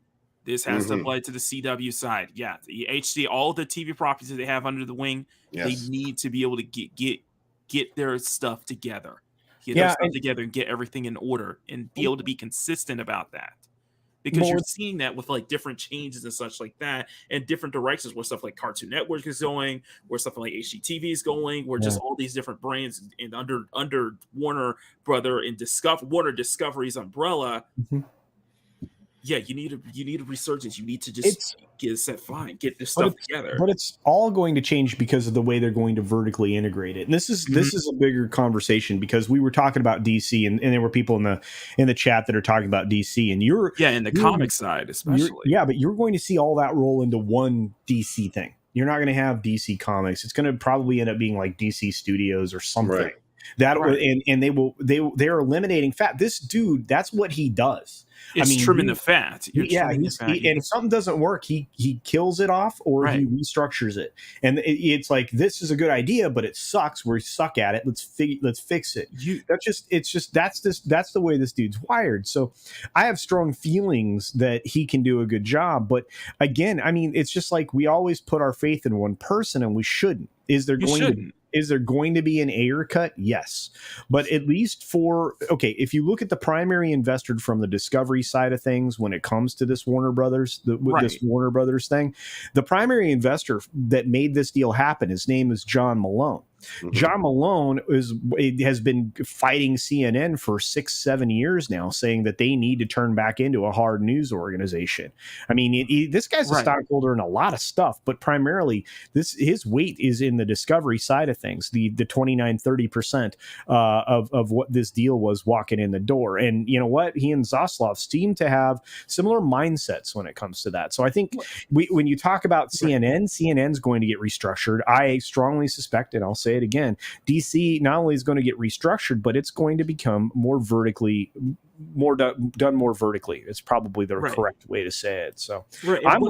This has to apply to the CW side. Yeah, the HD, all the TV properties that they have under the wing, they need to be able to get their stuff together. Get their stuff together and get everything in order and be able to be consistent about that. Because you're seeing that with like different changes and such like that, and different directions where stuff like Cartoon Network is going, where stuff like HGTV is going, where just all these different brands and under Warner Brother and Warner Discovery's umbrella. Yeah, you need a resurgence. You need to just get this stuff together. But it's all going to change because of the way they're going to vertically integrate it. And this is a bigger conversation, because we were talking about DC, and there were people in the chat that are talking about DC, and in the comic side especially. But you're going to see all that roll into one DC thing. You're not going to have DC Comics. It's going to probably end up being like DC Studios or something. Right. They're eliminating fat. This dude, that's what he does. It's trimming the fat. And if something doesn't work, he kills it off, or he restructures it. And it's like, this is a good idea, but it sucks. We suck at it. Let's fix it. That's the way this dude's wired. So I have strong feelings that he can do a good job. But again, I mean, it's just like, we always put our faith in one person, and we shouldn't. Is there going to be an Ayer cut? Yes. But at least if you look at the primary investor from the Discovery side of things, when it comes to this Warner Brothers, this Warner Brothers thing, the primary investor that made this deal happen, his name is John Malone. John Malone has been fighting CNN for 6-7 years now, saying that they need to turn back into a hard news organization. I mean, this guy's a stockholder in a lot of stuff, but primarily his weight is in the Discovery side of things, the 29-30% of what this deal was walking in the door. And you know what? He and Zaslav seem to have similar mindsets when it comes to that. So I think when you talk about CNN's going to get restructured. I strongly suspect, and I'll say it again, DC not only is going to get restructured, but it's going to become more vertically, done more vertically. It's probably the correct way to say it. So I'm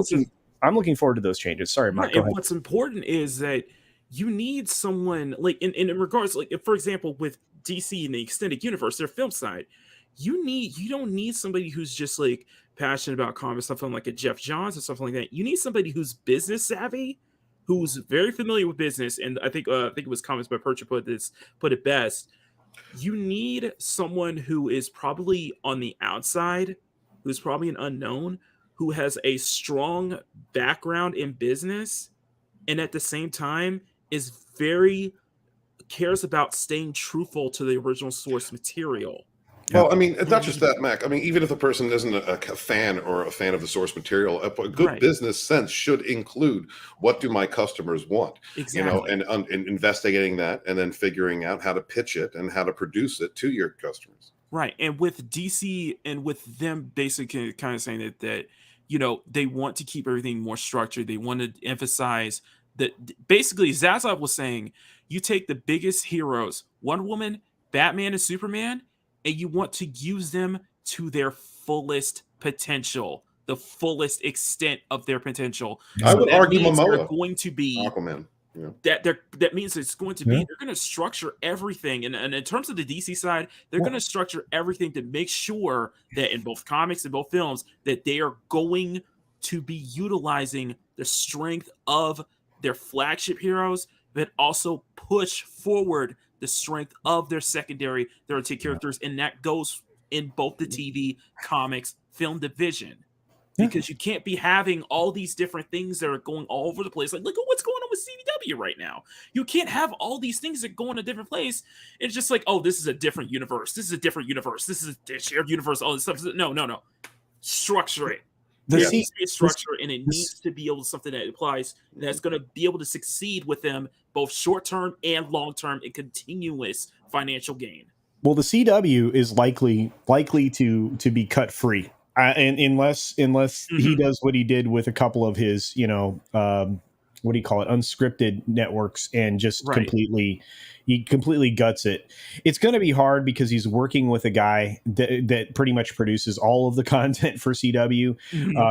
looking forward to those changes. Sorry, Mike. Go ahead. What's important is that you need someone like in regards, like for example, with DC in the extended universe, their film side, you don't need somebody who's just like passionate about comics, something like a Jeff Johns or something like that. You need somebody who's business savvy, who's very familiar with business, and I think it was Comments by Percher put it best. You need someone who is probably on the outside, who's probably an unknown, who has a strong background in business, and at the same time cares about staying truthful to the original source material. Well, I mean, it's not just that, Mac. I mean, even if the person isn't a fan or a fan of the source material, a good business sense should include, what do my customers want? Exactly. And investigating that, and then figuring out how to pitch it and how to produce it to your customers. Right. And with DC, and with them basically kind of saying that they want to keep everything more structured. They want to emphasize that basically Zaslav was saying, you take the biggest heroes, Wonder Woman, Batman, and Superman, and you want to use them to their fullest potential, the fullest extent of their potential. I would argue Momoa. They're going to be Aquaman. Yeah. That means it's going to be, they're going to structure everything. And in terms of the DC side, they're going to structure everything to make sure that in both comics and both films, that they are going to be utilizing the strength of their flagship heroes, but also push forward the strength of their secondary, their characters, and that goes in both the TV, comics, film division. Because you can't be having all these different things that are going all over the place. Like, look at what's going on with CW right now. You can't have all these things that go in a different place. It's just like, oh, this is a different universe. This is a different universe. This is a shared universe. All this stuff. No. Structure it. There needs to be a structure, and it needs to be able to something that applies, that's going to be able to succeed with them both short term and long term in continuous financial gain. Well, the CW is likely to be cut free, and unless he does what he did with a couple of his what do you call it, unscripted networks, and just Right. he completely guts it. It's going to be hard because he's working with a guy that pretty much produces all of the content for CW,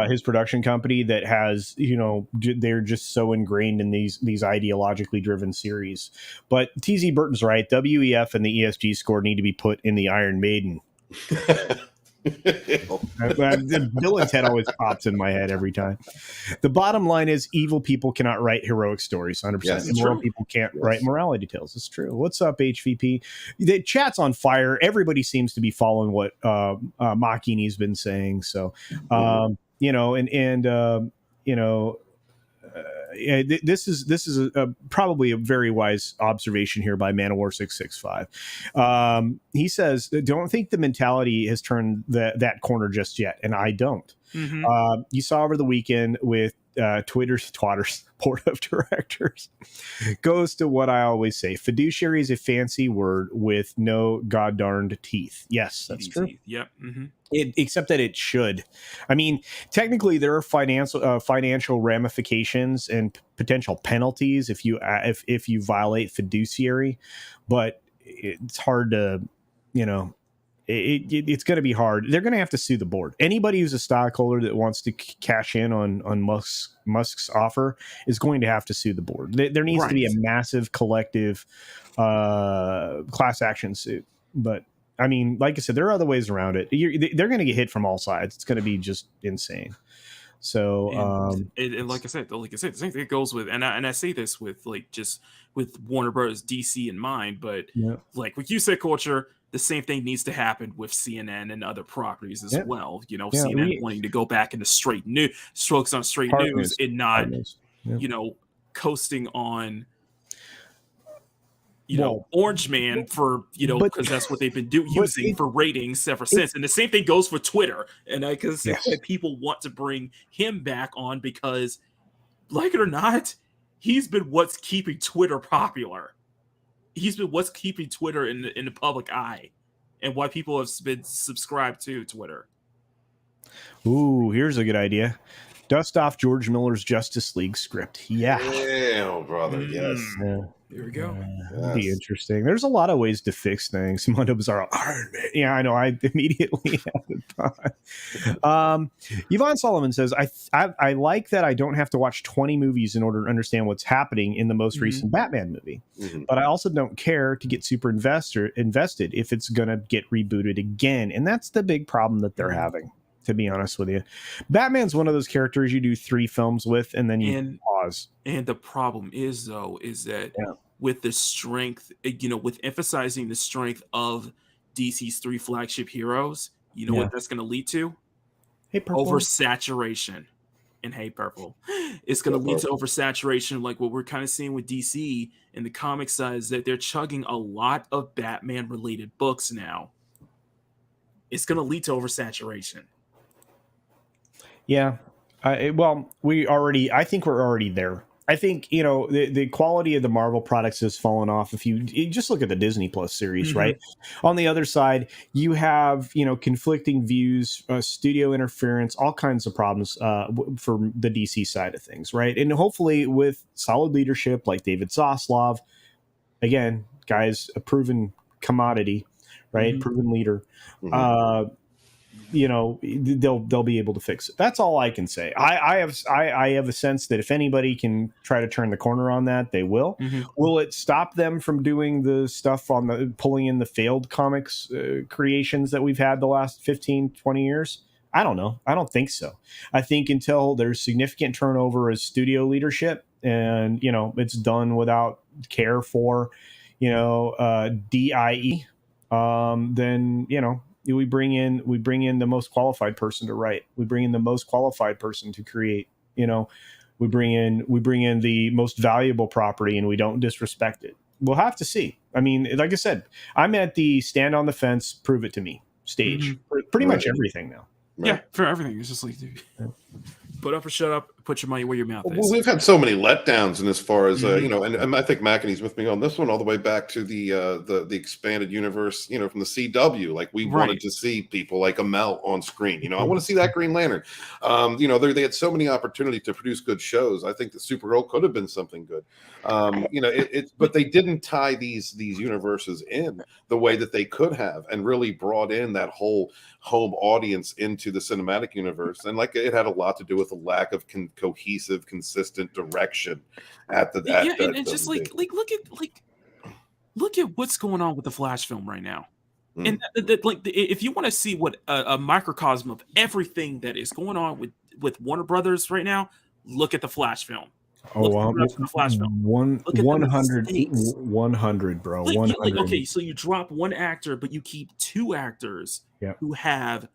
his production company, that has, they're just so ingrained in these ideologically driven series. But TZ Burton's right. WEF and the ESG score need to be put in the Iron Maiden. Bill and Ted always pops in my head every time. The bottom line is evil people cannot write heroic stories. 100%. Yes, Immoral people can't write morality tales. It's true. What's up, HVP? The chat's on fire. Everybody seems to be following what Makini's been saying. So, this is probably a very wise observation here by Manowar665. He says, "Don't think the mentality has turned that corner just yet," and I don't. You saw over the weekend with Twitter's board of directors goes to what I always say: fiduciary is a fancy word with no goddarned teeth. Yes, that's true. Yep. Except that it should. I mean, technically, there are financial ramifications and potential penalties if you violate fiduciary, but it's hard to, it's going to be hard. They're going to have to sue the board. Anybody who's a stockholder that wants to cash in on Musk's offer is going to have to sue the board. There needs to be a massive collective class action suit, but. I mean, like I said, there are other ways around it. They're going to get hit from all sides. It's going to be just insane. So, and like I said, the same thing goes with, and I say this with with Warner Bros. DC in mind, but like what you said, Culture, the same thing needs to happen with CNN and other properties as well. CNN wanting to go back into straight news, focus on straight news, and not, coasting on. Orange Man for, because that's what they've been using for ratings ever since. And the same thing goes for Twitter. And because people want to bring him back on because, like it or not, he's been what's keeping Twitter popular. He's been what's keeping Twitter in the public eye and why people have been subscribed to Twitter. Ooh, here's a good idea. Dust off George Miller's Justice League script. Yeah. Yeah, brother. Yes. Yeah. There we go. That'd be interesting. There's a lot of ways to fix things. Mondo Bizarro. Yeah, I know. I immediately had thought. Yvonne Solomon says, I like that I don't have to watch 20 movies in order to understand what's happening in the most recent Batman movie. But I also don't care to get super invested if it's going to get rebooted again. And that's the big problem that they're having, to be honest with you. Batman's one of those characters you do 3 films with and then you pause. And the problem is, though, is that with the strength, with emphasizing the strength of DC's 3 flagship heroes, what that's going to lead to? Hey, Purple. Oversaturation. And hey, Purple. It's going to lead to oversaturation, like what we're kind of seeing with DC in the comic side, is that they're chugging a lot of Batman-related books now. It's going to lead to oversaturation. Yeah. I think we're already there. I think, the quality of the Marvel products has fallen off. If you just look at the Disney Plus series, right? On the other side, you have, conflicting views, studio interference, all kinds of problems for the DC side of things, right? And hopefully with solid leadership like David Zaslav, again, guys, a proven commodity, right? Proven leader. They'll be able to fix it. That's all I can say. I have a sense that if anybody can try to turn the corner on that, they will. Will it stop them from doing the stuff on pulling in the failed comics creations that we've had the last 15, 20 years? I don't know. I don't think so. I think until there's significant turnover as studio leadership and, it's done without care for, DIE, then, we bring in the most qualified person to write. We bring in the most qualified person to create. We bring in the most valuable property, and we don't disrespect it. We'll have to see. I mean, like I said, I'm at the stand on the fence, prove it to me stage for pretty much everything now. Right. Yeah, for everything. It's just like, put up or shut up. Put your money where your mouth Well, is. we've had so many letdowns in as far as Mhm. you know, and I think McEnany's with me on this one, all the way back to the expanded universe, you know, from the CW. Like we Right. wanted to see people like Amel on screen. You know, I want to see that Green Lantern. You know, they had so many opportunities to produce good shows. I think that Supergirl could have been something good. You know, but they didn't tie these universes in the way that they could have, and really brought in that whole home audience into the cinematic universe. And like it had a lot to do with the lack of cohesive, consistent direction at the And just look at what's going on with the Flash film right now. And if you want to see what a microcosm of everything that is going on with Warner Brothers right now, look at the Flash film. The Flash film. 100, bro. 100. Okay, so you drop one actor, but you keep two actors who have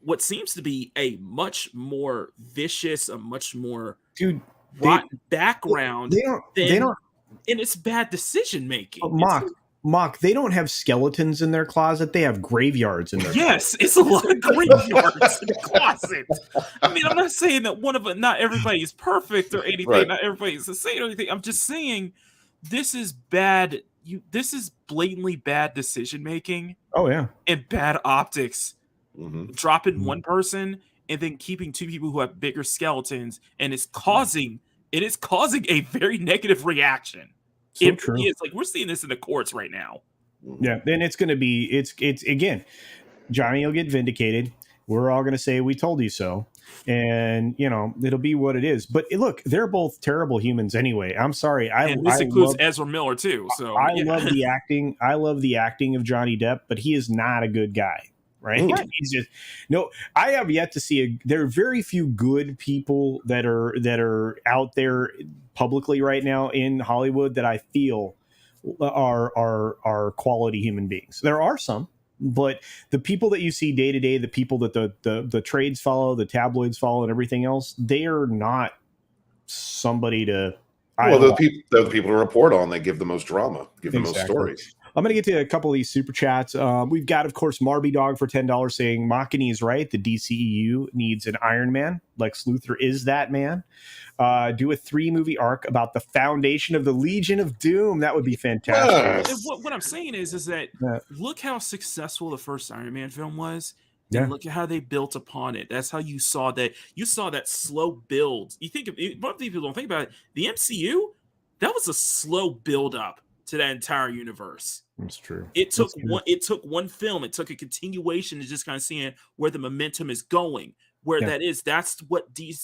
what seems to be a much more vicious, a much more rotten background. They don't, and it's bad decision making. Mock, they don't have skeletons in their closet. They have graveyards in their closet. It's a lot of graveyards in the closet. I mean, I'm not saying that not everybody is perfect or anything. Right. Not everybody is the same or anything. I'm just saying this is bad. This is blatantly bad decision making. Oh yeah, and bad optics. Dropping one person and then keeping two people who have bigger skeletons, and it's causing a very negative reaction. So it true. Really is. Like, we're seeing this in the courts right now. Yeah, and it's going to be it's again, Johnny will get vindicated. We're all going to say we told you so, and you know it'll be what it is. But look, they're both terrible humans anyway. I'm sorry. And this includes Ezra Miller too. So I love the acting. I love the acting of Johnny Depp, but he is not a good guy. Right? He's just I have yet to see there are very few good people that are out there publicly right now in Hollywood that I feel are quality human beings. There are some, but the people that you see day to day, the people that the trades follow, the tabloids follow, and everything else, they are not somebody to. Well, they're the people to report on. They give the most drama, give the most stories. I'm going to get to a couple of these super chats. We've got, of course, Marby Dog for $10 saying Machini is right. The DCEU needs an Iron Man. Lex Luthor is that man. Do a 3-movie arc about the foundation of the Legion of Doom. That would be fantastic. What I'm saying is that look how successful the first Iron Man film was. And look at how they built upon it. That's how you saw that. You saw that slow build. You think most people don't think about it. The MCU, that was a slow build up to that entire universe. That's true. It took one film. It took a continuation to just kind of seeing where the momentum is going. Where that is. That's what the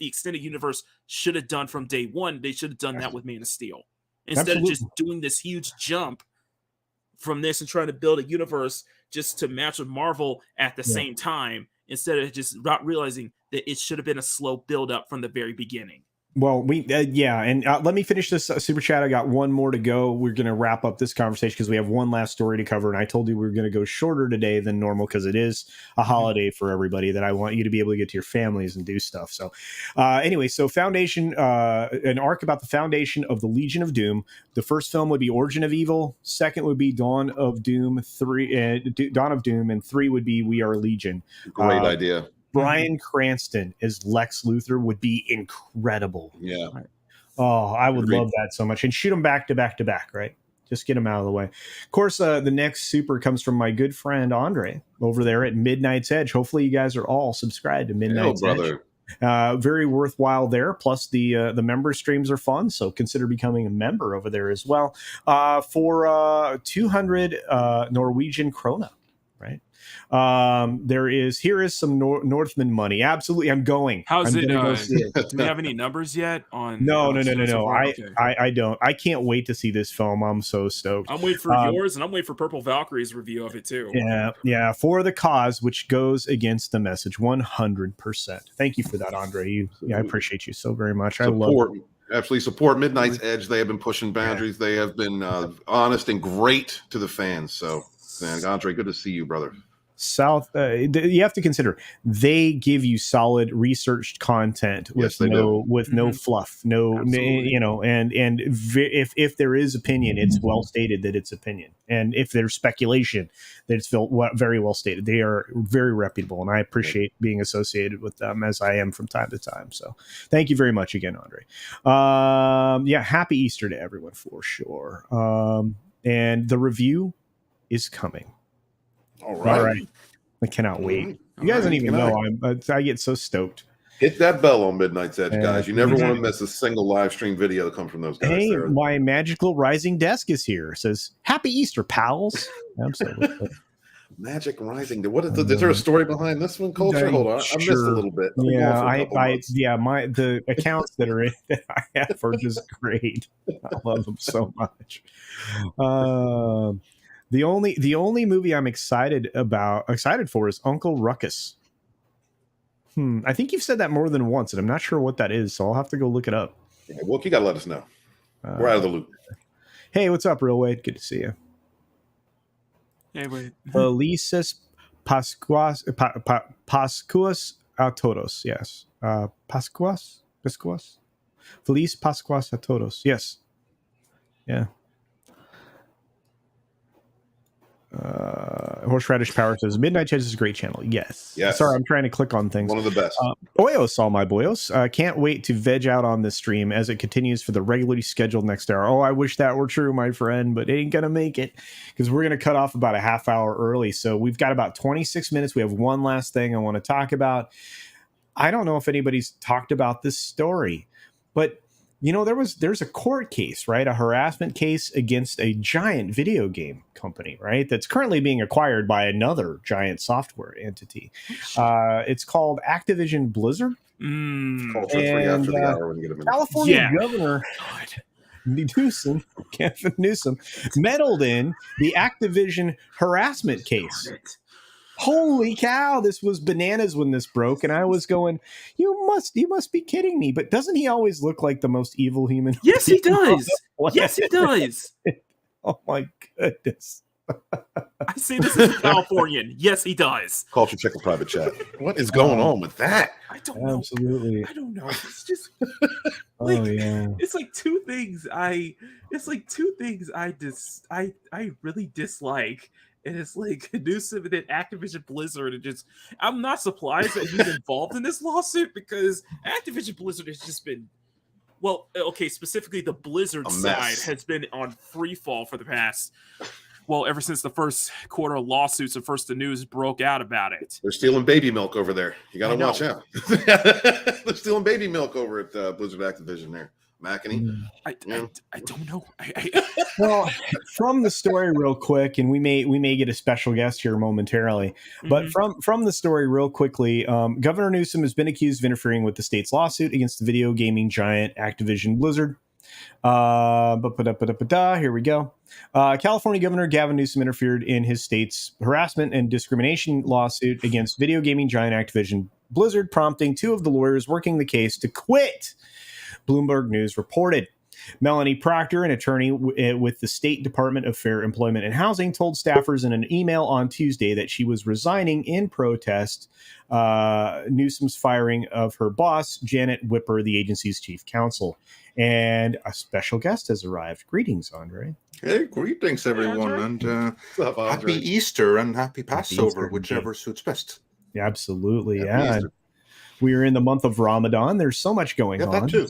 extended universe should have done from day one. They should have done that with Man of Steel instead of just doing this huge jump from this and trying to build a universe just to match with Marvel at the same time, instead of just not realizing that it should have been a slow build up from the very beginning. Well, and let me finish this super chat. I got one more to go. We're going to wrap up this conversation because we have one last story to cover. And I told you we were going to go shorter today than normal because it is a holiday for everybody that I want you to be able to get to your families and do stuff. So anyway, so Foundation, an arc about the foundation of the Legion of Doom. The first film would be Origin of Evil. Second would be Dawn of Doom. And 3 would be We Are Legion. Great idea. Bryan Cranston as Lex Luthor would be incredible. Yeah. Oh, I would love that so much. And shoot them back to back to back, right? Just get them out of the way. Of course, the next super comes from my good friend Andre over there at Midnight's Edge. Hopefully you guys are all subscribed to Midnight's Edge. Very worthwhile there. Plus the member streams are fun, so consider becoming a member over there as well. For 200 Norwegian krona, right? Here is some Northman money. Absolutely, I'm going. How's it? Do we have any numbers yet on? No. I don't. I can't wait to see this film. I'm so stoked. I'm waiting for yours, and I'm waiting for Purple Valkyrie's review of it too. Yeah. For the cause, which goes against the message, 100%. Thank you for that, Andre. I appreciate you so very much. I love it. Absolutely support Midnight's Edge. They have been pushing boundaries. They have been honest and great to the fans. So, man, Andre, good to see you, brother. you have to consider they give you solid researched content with no fluff, if there is opinion, it's well stated that it's opinion, and if there's speculation, that it's very well stated. They are very reputable, and I appreciate being associated with them as I am from time to time. So thank you very much again, Andre. Happy Easter to everyone for sure. And the review is coming. All right. I cannot wait. You guys don't even know. I get so stoked. Hit that bell on Midnight's Edge, guys. You never want to miss a single live stream video that comes from those guys. Hey, my magical rising desk is here. It says, Happy Easter, pals. Absolutely. Magic Rising. Is there a story behind this one, Culture? Hold on. I missed a little bit. The accounts that are in that I have are just great. I love them so much. The only movie I'm excited for is Uncle Ruckus. I think you've said that more than once, and I'm not sure what that is, so I'll have to go look it up. Yeah, well, you gotta let us know. We're out of the loop. Hey, what's up, Real Wade? Good to see you. Hey, wait. Felices Pascuas a todos. Yes. Pascuas. Feliz Pascuas a todos. Yes. Yeah. Horseradish Power says Midnight Chess is a great channel. Yes. Sorry, I'm trying to click on things. One of the best. Oyos, all my boyos. Can't wait to veg out on this stream as it continues for the regularly scheduled next hour. Oh, I wish that were true, my friend, but it ain't gonna make it because we're gonna cut off about a half hour early. So we've got about 26 minutes. We have one last thing I want to talk about. I don't know if anybody's talked about this story, but there's a court case, right? A harassment case against a giant video game company, right? That's currently being acquired by another giant software entity. It's called Activision Blizzard. Culture 3 after the hour when you get a minute. California Governor Gavin Newsom meddled in the Activision harassment case. Holy cow, this was bananas when this broke, and I was going, you must be kidding me. But doesn't he always look like the most evil human? Yes, he does. Yes, he does. Oh my goodness. I say this as a Californian. Yes, he does. Culture, check the private chat. What is going on with that? I don't know. Absolutely. I don't know. It's just It's like two things I really dislike. And it's like Newsom and Activision Blizzard, and I'm not surprised that he's involved in this lawsuit because Activision Blizzard has just been, specifically the Blizzard side has been on free fall for the past, ever since the first quarter lawsuits and first the news broke out about it. They're stealing baby milk over there. You got to watch out. They're stealing baby milk over at Blizzard Activision there. Mackie? I don't know. Well, from the story real quick, and we may get a special guest here momentarily, but from the story real quickly, Governor Newsom has been accused of interfering with the state's lawsuit against the video gaming giant Activision Blizzard. Here we go. California Governor Gavin Newsom interfered in his state's harassment and discrimination lawsuit against video gaming giant Activision Blizzard, prompting two of the lawyers working the case to quit. Bloomberg News reported. Melanie Proctor, an attorney with the State Department of Fair Employment and Housing, told staffers in an email on Tuesday that she was resigning in protest Newsom's firing of her boss, Janet Whipper, the agency's chief counsel. And a special guest has arrived. Greetings, Andre. Hey, greetings, everyone. And happy Easter and happy Passover, whichever suits best. Yeah, absolutely, yeah. We are in the month of Ramadan. There's so much going on. That too.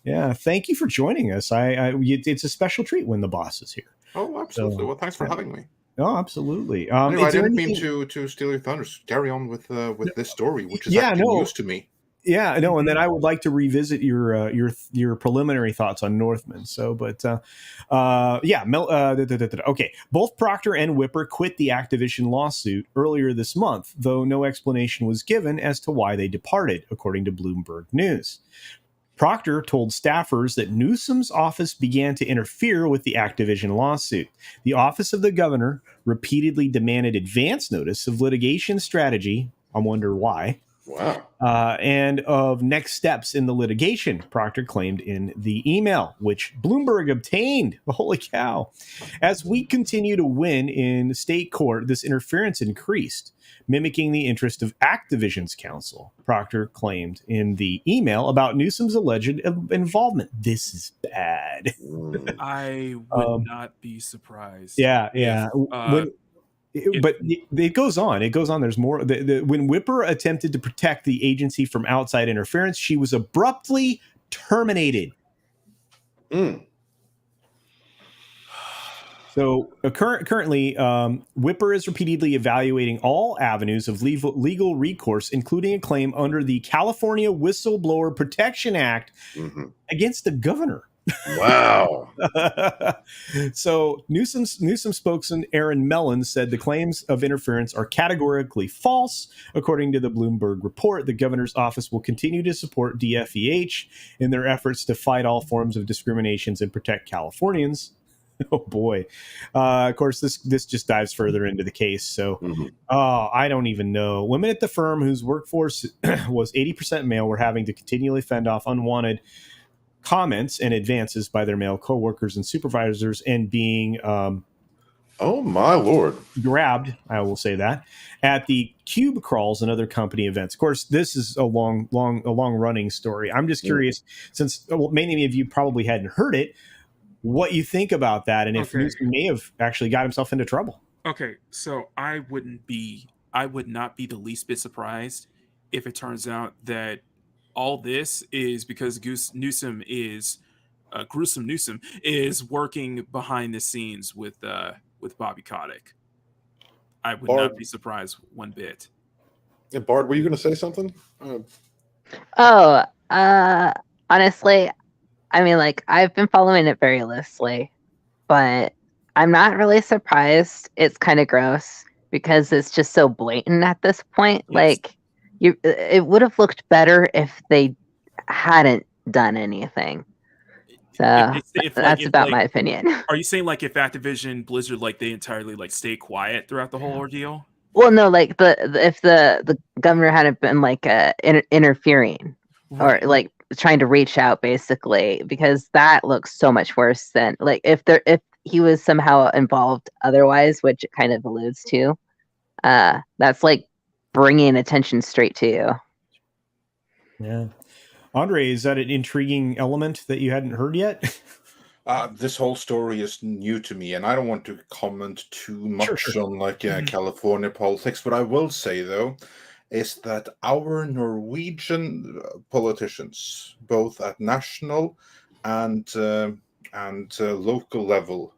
Yeah. Thank you for joining us. It's a special treat when the boss is here. Oh, absolutely. Well, thanks for having me. Oh, absolutely. Anyway, I didn't mean to steal your thunder. Carry on with this story, which is news to me. Yeah, no, and then I would like to revisit your preliminary thoughts on Northman. So, okay. Both Proctor and Whipper quit the Activision lawsuit earlier this month, though no explanation was given as to why they departed, according to Bloomberg News. Proctor told staffers that Newsom's office began to interfere with the Activision lawsuit. The office of the governor repeatedly demanded advance notice of litigation strategy. I wonder why. Wow. And of next steps in the litigation, Proctor claimed in the email, which Bloomberg obtained. Holy cow. As we continue to win in state court, this interference increased, mimicking the interest of Activision's counsel, Proctor claimed in the email about Newsom's alleged involvement. This is bad. I would not be surprised. Yeah. If, But it goes on. It goes on. There's more. When Whipper attempted to protect the agency from outside interference, she was abruptly terminated. So currently, Whipper is repeatedly evaluating all avenues of legal recourse, including a claim under the California Whistleblower Protection Act against the governor. Wow. So Newsom spokesman Aaron Mellon said the claims of interference are categorically false. According to the Bloomberg report, the governor's office will continue to support DFEH in their efforts to fight all forms of discriminations and protect Californians. Oh boy. Of course, this just dives further into the case. So I don't even know. Women at the firm whose workforce was 80% male were having to continually fend off unwanted comments and advances by their male coworkers and supervisors, and being oh my lord, grabbed, I will say that, at the cube crawls and other company events. Of course, this is a long running story. I'm just curious, since many of you probably hadn't heard it, what you think about that, and if Newsom may have actually got himself into trouble. Okay, so I would not be the least bit surprised if it turns out that all this is because Gruesome Newsom is working behind the scenes with Bobby Kotick. I would not be surprised one bit. Yeah, Bard, were you going to say something? Honestly, I mean, like, I've been following it very loosely, but I'm not really surprised. It's kind of gross because it's just so blatant at this point. Yes. Like, it would have looked better if they hadn't done anything. So that's about my opinion. Are you saying like if Activision Blizzard they entirely stay quiet throughout the whole ordeal? Well, no, like if the governor hadn't been interfering or trying to reach out, basically, because that looks so much worse than if he was somehow involved otherwise, which it kind of alludes to. That's bringing attention straight to you. Yeah. Andre, is that an intriguing element that you hadn't heard yet? This whole story is new to me, and I don't want to comment too much on California politics. What I will say, though, is that our Norwegian politicians, both at national and local level,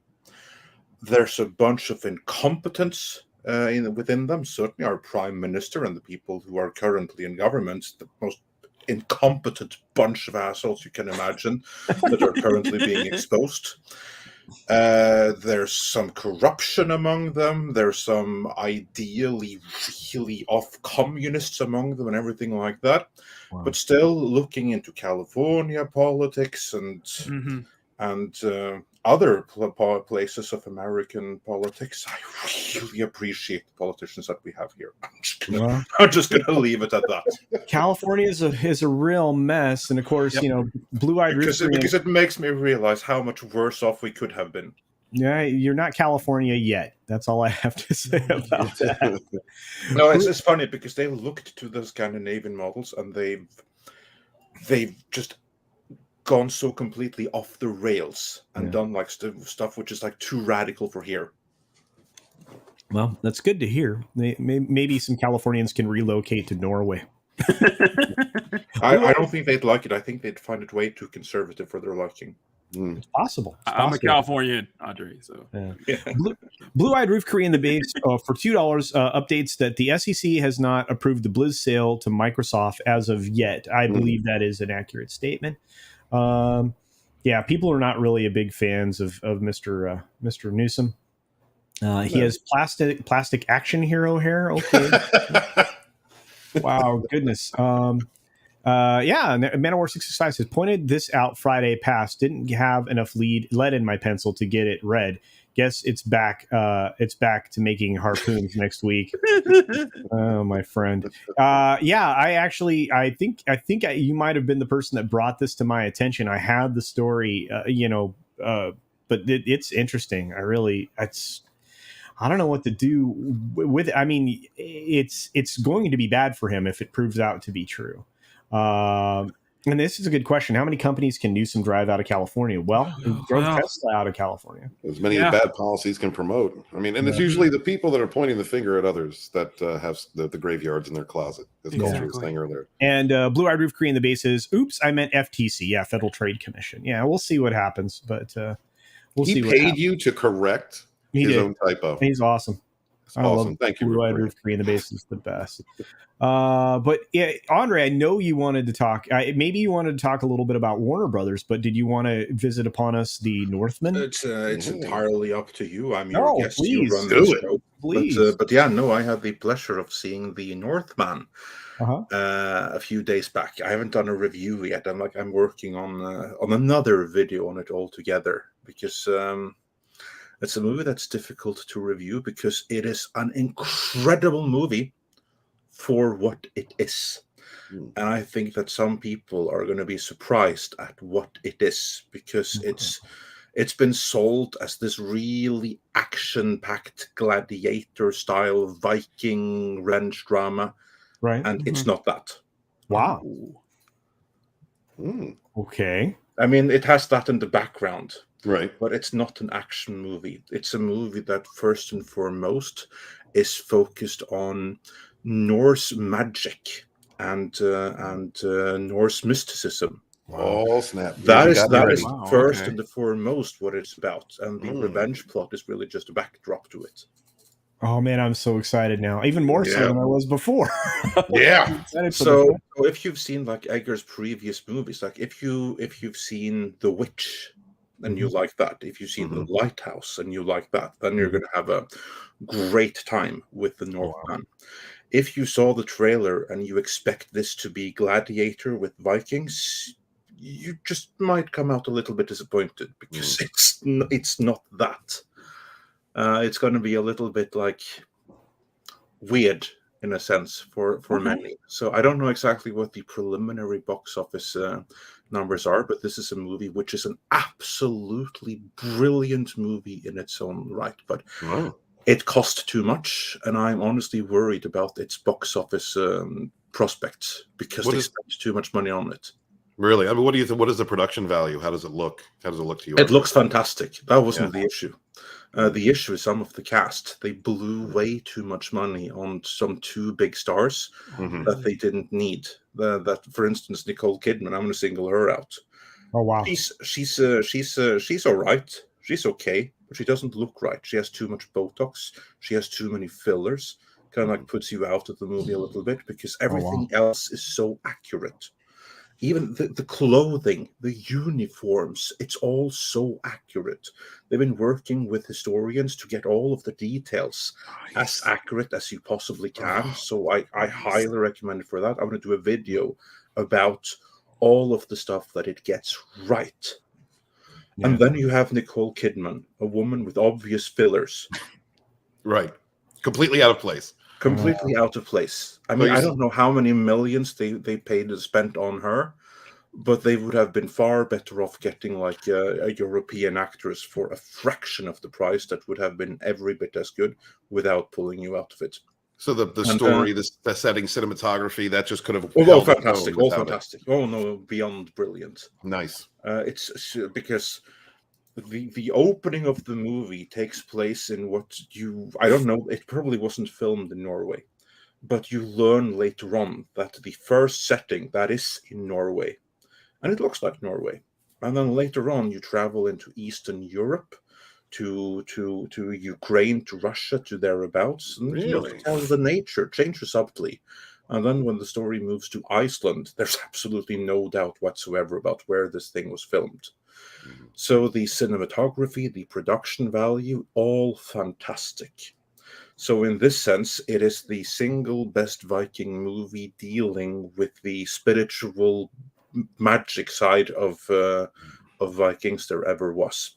there's a bunch of incompetence within them. Certainly our prime minister and the people who are currently in government, the most incompetent bunch of assholes you can imagine that are currently being exposed. There's some corruption among them. There's some ideally really off communists among them and everything like that. Wow. But still, looking into California politics and other places of American politics, I really appreciate the politicians that we have here. I'm just gonna leave it at that. California is a real mess, and of course, blue-eyed because it makes me realize how much worse off we could have been. Yeah, you're not California yet. That's all I have to say about that. No, it's funny because they looked to the Scandinavian models and they've just gone so completely off the rails and done stuff which is too radical for here. Well, that's good to hear. Maybe some Californians can relocate to Norway. I don't think they'd like it. I think they'd find it way too conservative for their liking. It's possible. I'm a Californian, Andre. So Blue-eyed Roof Korean the Base for $2 updates that the SEC has not approved the Blizz sale to Microsoft as of yet. I believe that is an accurate statement. People are not really a big fans of Mr. Newsom. He has plastic action hero hair. Okay. Wow, goodness. Manowar 65 says, pointed this out Friday past. Didn't have enough lead in my pencil to get it read. guess it's back. It's back to making harpoons next week. Oh, my friend. Yeah, I think you might have been the person that brought this to my attention. I had the story, but it's interesting. I don't know what to do with it. I mean, it's going to be bad for him if it proves out to be true. And this is a good question. How many companies can Newsom drive out of California? Well, he drove Tesla out of California. As many bad policies can promote. I mean, and it's usually the people that are pointing the finger at others that have the graveyards in their closet, as Culture was saying earlier. And Blue-Eyed Roof Korean the base is, oops, I meant FTC. Yeah, Federal Trade Commission. Yeah, we'll see what happens. But we'll see what happens. He paid you to correct his own typo. He's awesome. Awesome. Thank you. Blue-Eyed Roof Korean the base is the best. But yeah, Andre, I know you wanted to talk. Maybe you wanted to talk a little bit about Warner Brothers, but did you want to visit upon us the Northman? It's entirely up to you. I'm your guest. Please, you run the show. Please. But yeah, no, I had the pleasure of seeing the Northman a few days back. I haven't done a review yet. I'm working on another video on it altogether because it's a movie that's difficult to review because it is an incredible movie for what it is. And I think that some people are going to be surprised at what it is because it's been sold as this really action-packed gladiator-style Viking revenge drama, right? And it's not that. Wow. Okay. I mean, it has that in the background. Right. But it's not an action movie. It's a movie that first and foremost is focused on Norse magic and Norse mysticism. Oh, snap. That is first and the foremost what it's about. And the revenge plot is really just a backdrop to it. Oh, man, I'm so excited now. Even more so than I was before. Yeah. So if you've seen like Egger's previous movies, like if you've seen The Witch, and you like that. If you've seen The Lighthouse and you like that, then you're going to have a great time with the Northman. If you saw the trailer and you expect this to be Gladiator with Vikings, you just might come out a little bit disappointed because it's not that. It's going to be a little bit like weird in a sense for many. So I don't know exactly what the preliminary box office numbers are, but this is a movie which is an absolutely brilliant movie in its own right. But it cost too much, and I'm honestly worried about its box office prospects because they spent too much money on it. Really? I mean, what do you think? What is the production value? How does it look? How does it look to you? It looks fantastic. That wasn't the issue. The issue is some of the cast. They blew way too much money on some two big stars that they didn't need. That, for instance, Nicole Kidman. I'm going to single her out. Oh wow, she's all right. She's okay, but she doesn't look right. She has too much Botox. She has too many fillers. Kind of like puts you out of the movie a little bit because everything else is so accurate. Even the clothing, the uniforms, it's all so accurate. They've been working with historians to get all of the details as accurate as you possibly can. So I highly recommend it for that. I'm going to do a video about all of the stuff that it gets right. Yeah. And then you have Nicole Kidman, a woman with obvious fillers. Right. Completely out of place. Completely out of place. I mean, I don't know how many millions they paid and spent on her, but they would have been far better off getting like a European actress for a fraction of the price that would have been every bit as good without pulling you out of it. So the story, the setting, cinematography, that just could have all fantastic, all fantastic. Oh no, beyond brilliant. Nice. It's because the opening of the movie takes place in I don't know, it probably wasn't filmed in Norway, but you learn later on that the first setting that is in Norway, and it looks like Norway. And then later on you travel into Eastern Europe, to Ukraine, to Russia, to thereabouts, and you have to tell the nature changes subtly. And then when the story moves to Iceland, there's absolutely no doubt whatsoever about where this thing was filmed. So the cinematography, the production value, all fantastic. So in this sense, it is the single best Viking movie dealing with the spiritual magic side of Vikings there ever was.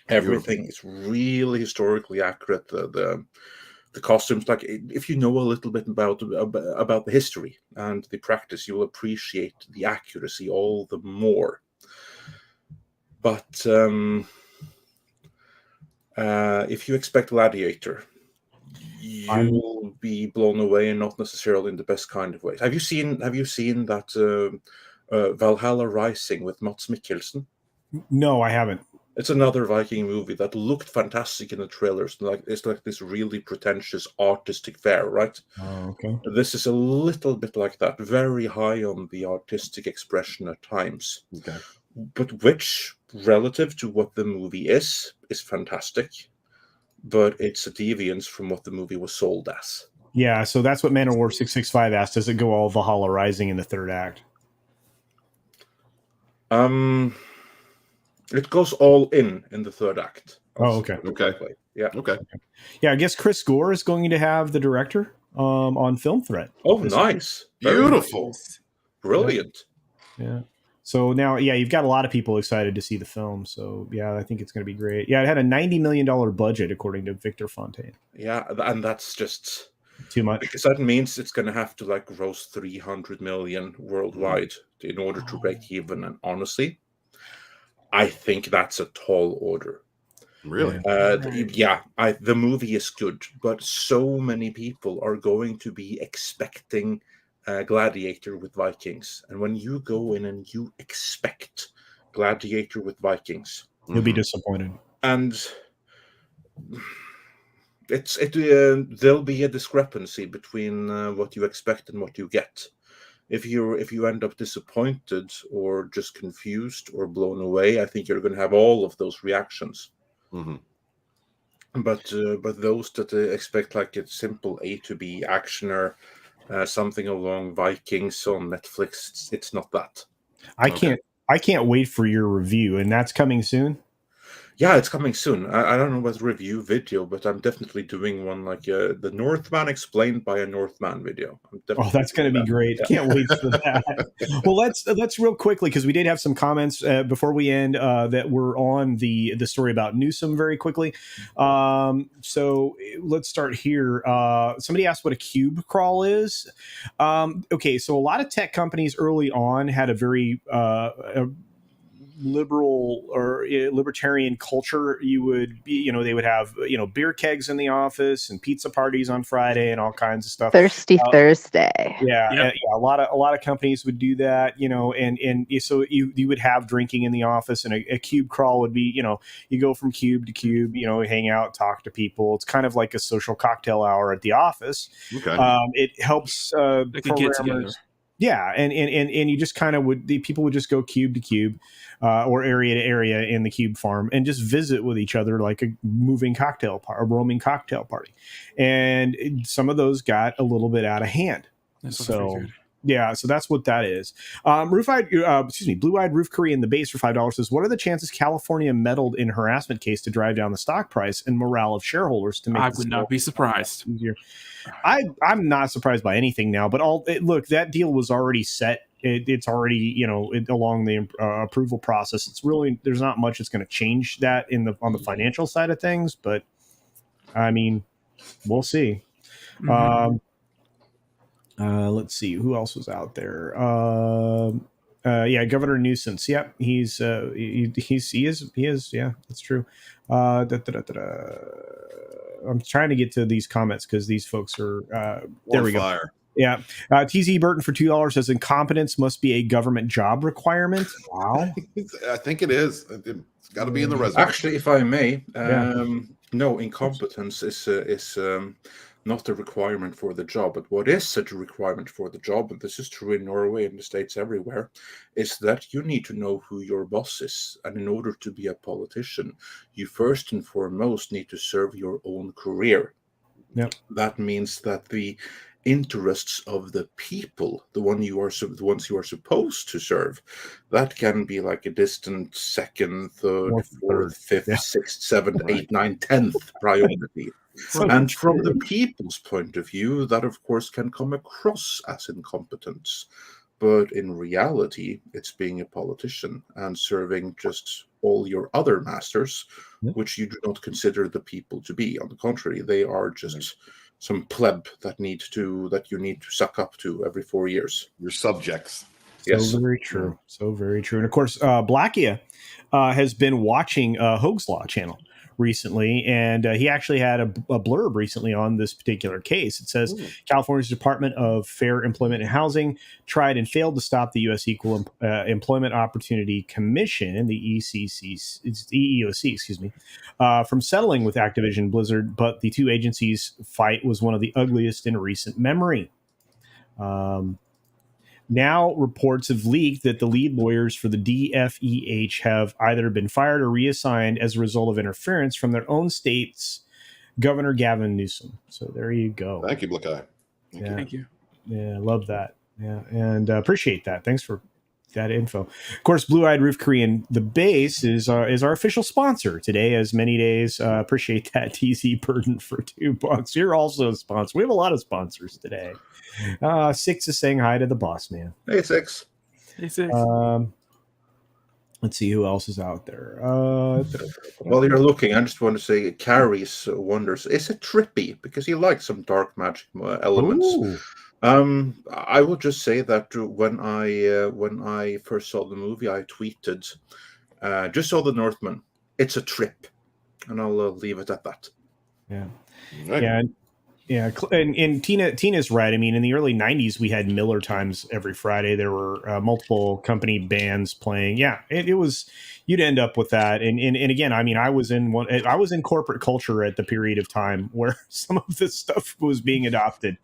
Everything is really historically accurate. The costumes, like if you know a little bit about the history and the practice, you will appreciate the accuracy all the more. But if you expect Gladiator, you will be blown away, and not necessarily in the best kind of ways. Have you seen that Valhalla Rising with Mats Mikkelsen? No, I haven't. It's another Viking movie that looked fantastic in the trailers. It's like this really pretentious artistic fare, right? Oh, okay. This is a little bit like that, very high on the artistic expression at times. Okay. But which, relative to what the movie is fantastic. But it's a deviance from what the movie was sold as. Yeah, so that's what Man of War 665 asked. Does it go all Valhalla Rising in the third act? It goes all in the third act. Oh, okay. Okay. Yeah. Okay. Yeah, I guess Chris Gore is going to have the director on Film Threat. Oh, nice. Beautiful. Nice. Brilliant. Yeah. So now, yeah, you've got a lot of people excited to see the film. So, yeah, I think it's going to be great. Yeah, it had a $90 million budget, according to Victor Fontaine. Yeah, and that's just too much. Because that means it's going to have to like gross 300 million worldwide in order to break even. And honestly, I think that's a tall order. Really? The movie is good, but so many people are going to be expecting Gladiator with Vikings, and when you go in and you expect Gladiator with Vikings, you'll be disappointed. And there'll be a discrepancy between what you expect and what you get. If you end up disappointed or just confused or blown away, I think you're going to have all of those reactions. Mm-hmm. But those that expect like a simple A to B actioner, something along Vikings on Netflix, it's not that. I can't wait for your review, and that's coming soon. Yeah, it's coming soon. I don't know about review video, but I'm definitely doing one like the Northman explained by a Northman video. That's going to be great. Yeah. Can't wait for that. Well, let's real quickly, because we did have some comments before we end that were on the story about Newsom very quickly. So let's start here. Somebody asked what a cube crawl is. Okay, so a lot of tech companies early on had a very liberal or libertarian culture. You would be, they would have, beer kegs in the office and pizza parties on Friday and all kinds of stuff. Thirsty Thursday. Yeah. A lot of companies would do that, and so you would have drinking in the office, and a cube crawl would be, you go from cube to cube, hang out, talk to people. It's kind of like a social cocktail hour at the office. Okay. It helps they can get together. Yeah, and you just kind of people would just go cube to cube or area to area in the cube farm and just visit with each other like a moving cocktail a roaming cocktail party. And some of those got a little bit out of hand. So that's what that is. Blue-eyed Roof Curry in the base for $5 says, what are the chances California meddled in harassment case to drive down the stock price and morale of shareholders to make I would not be surprised. Easier? I'm not surprised by anything now, but look, that deal was already set. It's already, along the approval process. It's really, there's not much that's going to change that on the financial side of things, but I mean, we'll see. Mm-hmm. Let's see who else was out there. Governor Newsom. Yep, he is. Yeah, that's true. I'm trying to get to these comments because these folks are. There we go. Yeah, TZ Burton for $2 says incompetence must be a government job requirement. Wow, I think it is. It's got to be in the resume. Actually, if I may, no, incompetence is not a requirement for the job. But what is such a requirement for the job, and this is true in Norway and the States everywhere, is that you need to know who your boss is. And in order to be a politician, you first and foremost need to serve your own career. Yep. That means that the interests of the people, the ones you are supposed to serve, that can be like a distant second, third, fourth, fifth, sixth, seventh, eighth, ninth, 10th priority. And from the people's point of view, that of course can come across as incompetence. but in reality, it's being a politician and serving just all your other masters, which you do not consider the people to be. On the contrary, they are just some pleb that you need to suck up to every 4 years. Your subjects. So very true. So very true. And of course, Blackia has been watching Hoag's Law channel recently, and he actually had a blurb recently on this particular case. It says California's Department of Fair Employment and Housing tried and failed to stop the U.S. Equal Employment Opportunity Commission, the EEOC, excuse me, from settling with Activision Blizzard, but the two agencies' fight was one of the ugliest in recent memory. Now, reports have leaked that the lead lawyers for the DFEH have either been fired or reassigned as a result of interference from their own state's Governor Gavin Newsom. So there you go. Thank you, Black Eye. Thank you. Yeah, love that. Yeah, and appreciate that. Thanks for that info. Of course, Blue Eyed Roof Korean, the base is our official sponsor today, as many days. Appreciate that, TC Burden for $2. You're also a sponsor. We have a lot of sponsors today. Six is saying hi to the boss man. Hey, Six. Hey, Six. Let's see who else is out there. While you're looking, I just want to say Carrie's wonders, is it trippy? Because he likes some dark magic elements. Ooh. I will just say that when I first saw the movie, I tweeted, just saw the Northman. It's a trip, and I'll leave it at that. Yeah, Right. yeah. And Tina's right. I mean, in the early '90s, we had Miller Times every Friday. There were multiple company bands playing. Yeah, it was. You'd end up with that. And again, I mean, I was in corporate culture at the period of time where some of this stuff was being adopted.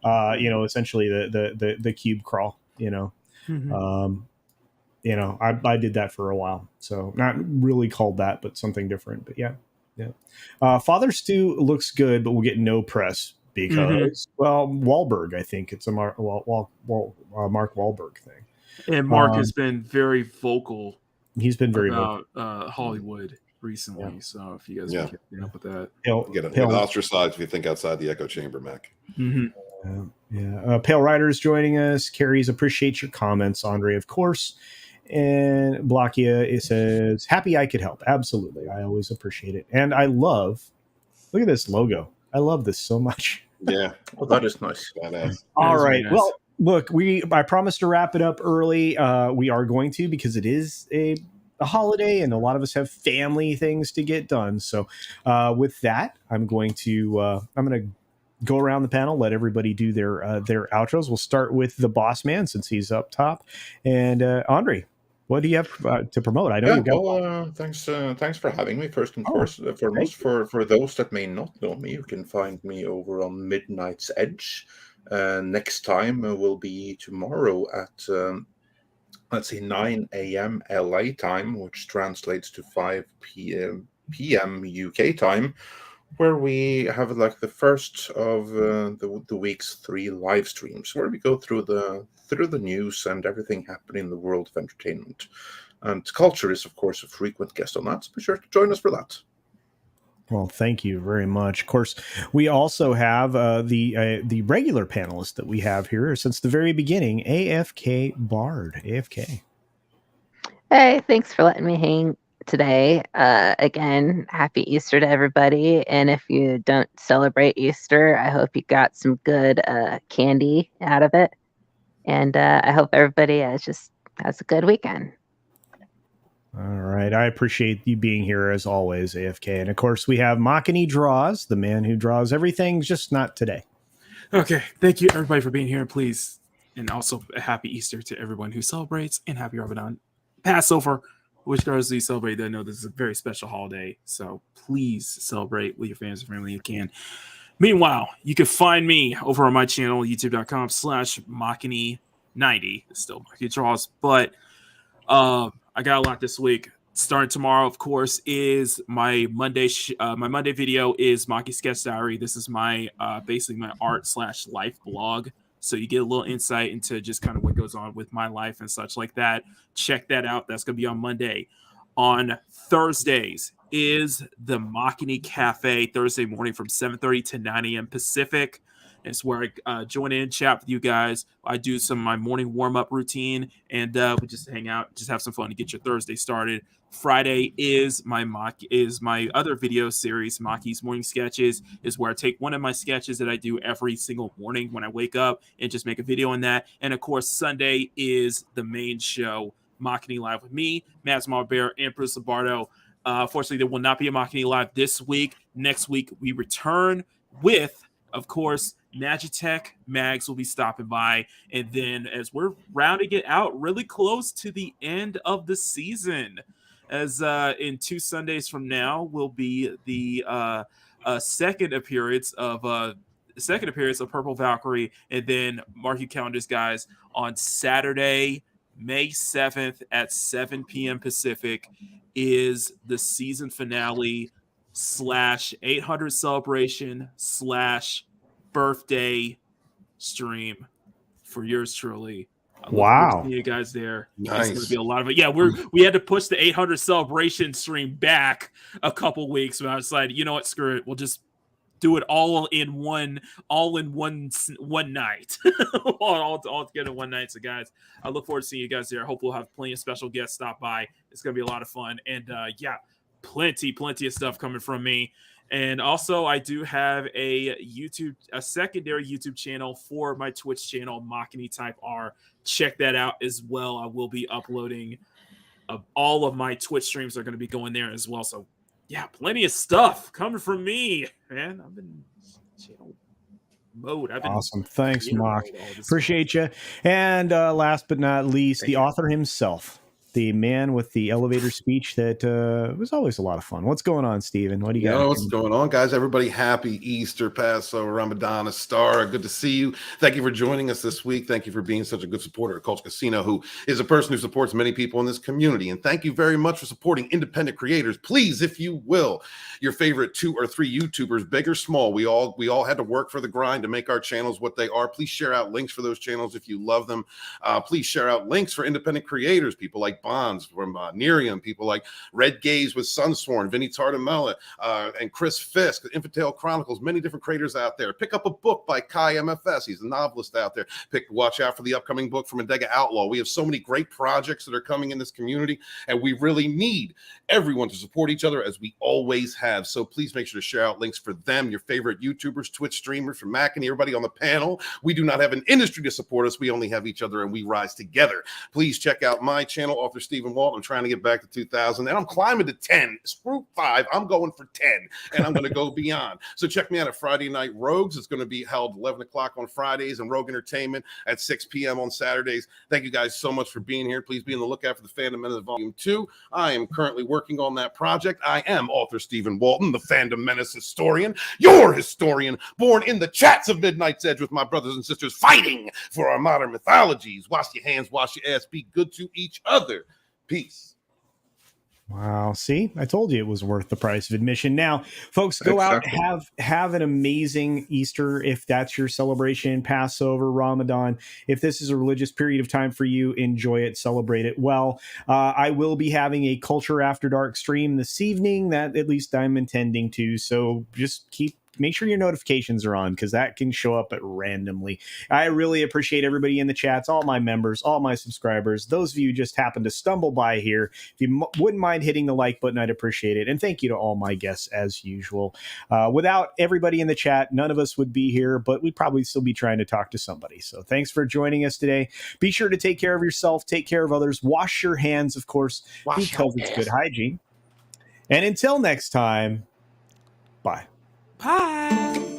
Essentially the cube crawl. I did that for a while. So not really called that, but something different. But yeah. Father Stu looks good, but will get no press because Wahlberg. I think it's a Mark Wahlberg thing. And Mark has been very vocal. He's been very about Hollywood recently. Yeah. So if you guys can keep up with that, get ostracized if you think outside the echo chamber, Mac. Pale Rider is joining us. Carrie's appreciate your comments, Andre, of course. And Blackia, it says, happy I could help. Absolutely. I always appreciate it. And I look at this logo. I love this so much. Yeah. Well, that is nice. Badass. All right. Nice. Well, look, I promised to wrap it up early. We are going to, because it is a holiday and a lot of us have family things to get done. So with that, I'm going to go around the panel, let everybody do their outros. We'll start with the boss man since he's up top. And Andre, what do you have to promote? I know you got. Thanks for having me. First and foremost, for those that may not know me, you can find me over on Midnight's Edge. Next time will be tomorrow at 9 a.m. LA time, which translates to 5 p.m. UK time, where we have like the first of the week's 3 live streams, where we go through the news and everything happening in the world of entertainment. And Culture is, of course, a frequent guest on that, so be sure to join us for that. Well, thank you very much. Of course, we also have the regular panelist that we have here since the very beginning, AFK Bard. AFK. Hey, thanks for letting me hang today. Again, happy Easter to everybody. And if you don't celebrate Easter, I hope you got some good candy out of it. And I hope everybody just has a good weekend. All right. I appreciate you being here as always, AFK. And of course, we have Makani Draws, the man who draws everything, just not today. Okay. Thank you, everybody, for being here. Please. And also a happy Easter to everyone who celebrates, and happy Ramadan, Passover, which those who celebrate that know this is a very special holiday. So please celebrate with your fans and family if you can. Meanwhile, you can find me over on my channel, youtube.com/Makani90. It's still Makani Draws, but I got a lot this week. Starting tomorrow, of course, is my Monday. My Monday video is Maki Sketch Diary. This is my basically my art/life blog. So you get a little insight into just kind of what goes on with my life and such like that. Check that out. That's going to be on Monday. On Thursdays is the Makani Cafe, Thursday morning from 7:30 to 9 a.m. Pacific. It's where I join in, chat with you guys. I do some of my morning warm-up routine, and we just hang out, just have some fun to get your Thursday started. Friday is my other video series, Maki's Morning Sketches, is where I take one of my sketches that I do every single morning when I wake up and just make a video on that. And of course, Sunday is the main show, Machiny Live with me, Mads Bear, and Bruce Lombardo. Fortunately, there will not be a Machiny Live this week. Next week, we return with, of course, Magitech. Mags will be stopping by. And then as we're rounding it out really close to the end of the season, as in 2 Sundays from now will be the second appearance of Purple Valkyrie. And then mark your calendars, guys, on Saturday, May 7th at 7 p.m. Pacific is the season finale / 800 celebration / birthday stream for yours truly. I look forward to seeing you guys there. Nice. It's going to be a lot of it. Yeah, we had to push the 800 celebration stream back a couple weeks, but I was like, you know what, screw it. We'll just do it all in one night, all together one night. So, guys, I look forward to seeing you guys there. I hope we'll have plenty of special guests stop by. It's going to be a lot of fun, and plenty of stuff coming from me. And also, I do have a secondary YouTube channel for my Twitch channel, Machiny Type R. Check that out as well. I will be uploading all of my Twitch streams are going to be going there as well. So, yeah, plenty of stuff coming from me, man. I've been channel mode. Awesome. Thanks, Mock. Appreciate you. And last but not least, the author himself, the man with the elevator speech that was always a lot of fun. What's going on, Steven? What do you got? What's going on, guys? Everybody, happy Easter, Passover, Ramadan, Astara. Good to see you. Thank you for joining us this week. Thank you for being such a good supporter of CultureCasino, who is a person who supports many people in this community. And thank you very much for supporting independent creators. Please, if you will, your favorite 2 or 3 YouTubers, big or small. We all had to work for the grind to make our channels what they are. Please share out links for those channels if you love them. Please share out links for independent creators, people like Bonds from Nerium, people like Red Gaze with Sunsworn, Vinny Tardamella, and Chris Fisk, Infantile Chronicles, many different creators out there. Pick up a book by Kai MFS. He's a novelist out there. Watch out for the upcoming book from Adega Outlaw. We have so many great projects that are coming in this community, and we really need everyone to support each other as we always have. So please make sure to share out links for them, your favorite YouTubers, Twitch streamers, from Mac and everybody on the panel. We do not have an industry to support us. We only have each other, and we rise together. Please check out my channel, Author Stephen Walt. I'm trying to get back to 2,000, and I'm climbing to 10. Screw 5. I'm going for 10, and I'm going to go beyond. So check me out at Friday Night Rogues. It's going to be held 11 o'clock on Fridays, and Rogue Entertainment at 6 p.m. on Saturdays. Thank you guys so much for being here. Please be on the lookout for the Fandom Menace Volume 2. I am currently working on that project. I am author Stephen Walton, the Fandom Menace historian, your historian, born in the chats of Midnight's Edge with my brothers and sisters, fighting for our modern mythologies. Wash your hands, wash your ass, be good to each other. Peace. Wow. See, I told you it was worth the price of admission. Now, folks, go out, have an amazing Easter if that's your celebration, Passover, Ramadan. If this is a religious period of time for you, enjoy it, celebrate it well. I will be having a Culture After Dark stream this evening that at least I'm intending to. So just make sure your notifications are on, because that can show up randomly. I really appreciate everybody in the chats, all my members, all my subscribers. Those of you who just happen to stumble by here, if you wouldn't mind hitting the like button, I'd appreciate it. And thank you to all my guests as usual. Without everybody in the chat, none of us would be here, but we'd probably still be trying to talk to somebody. So thanks for joining us today. Be sure to take care of yourself, take care of others, wash your hands, of course, because it's good hygiene. And until next time, bye. Bye.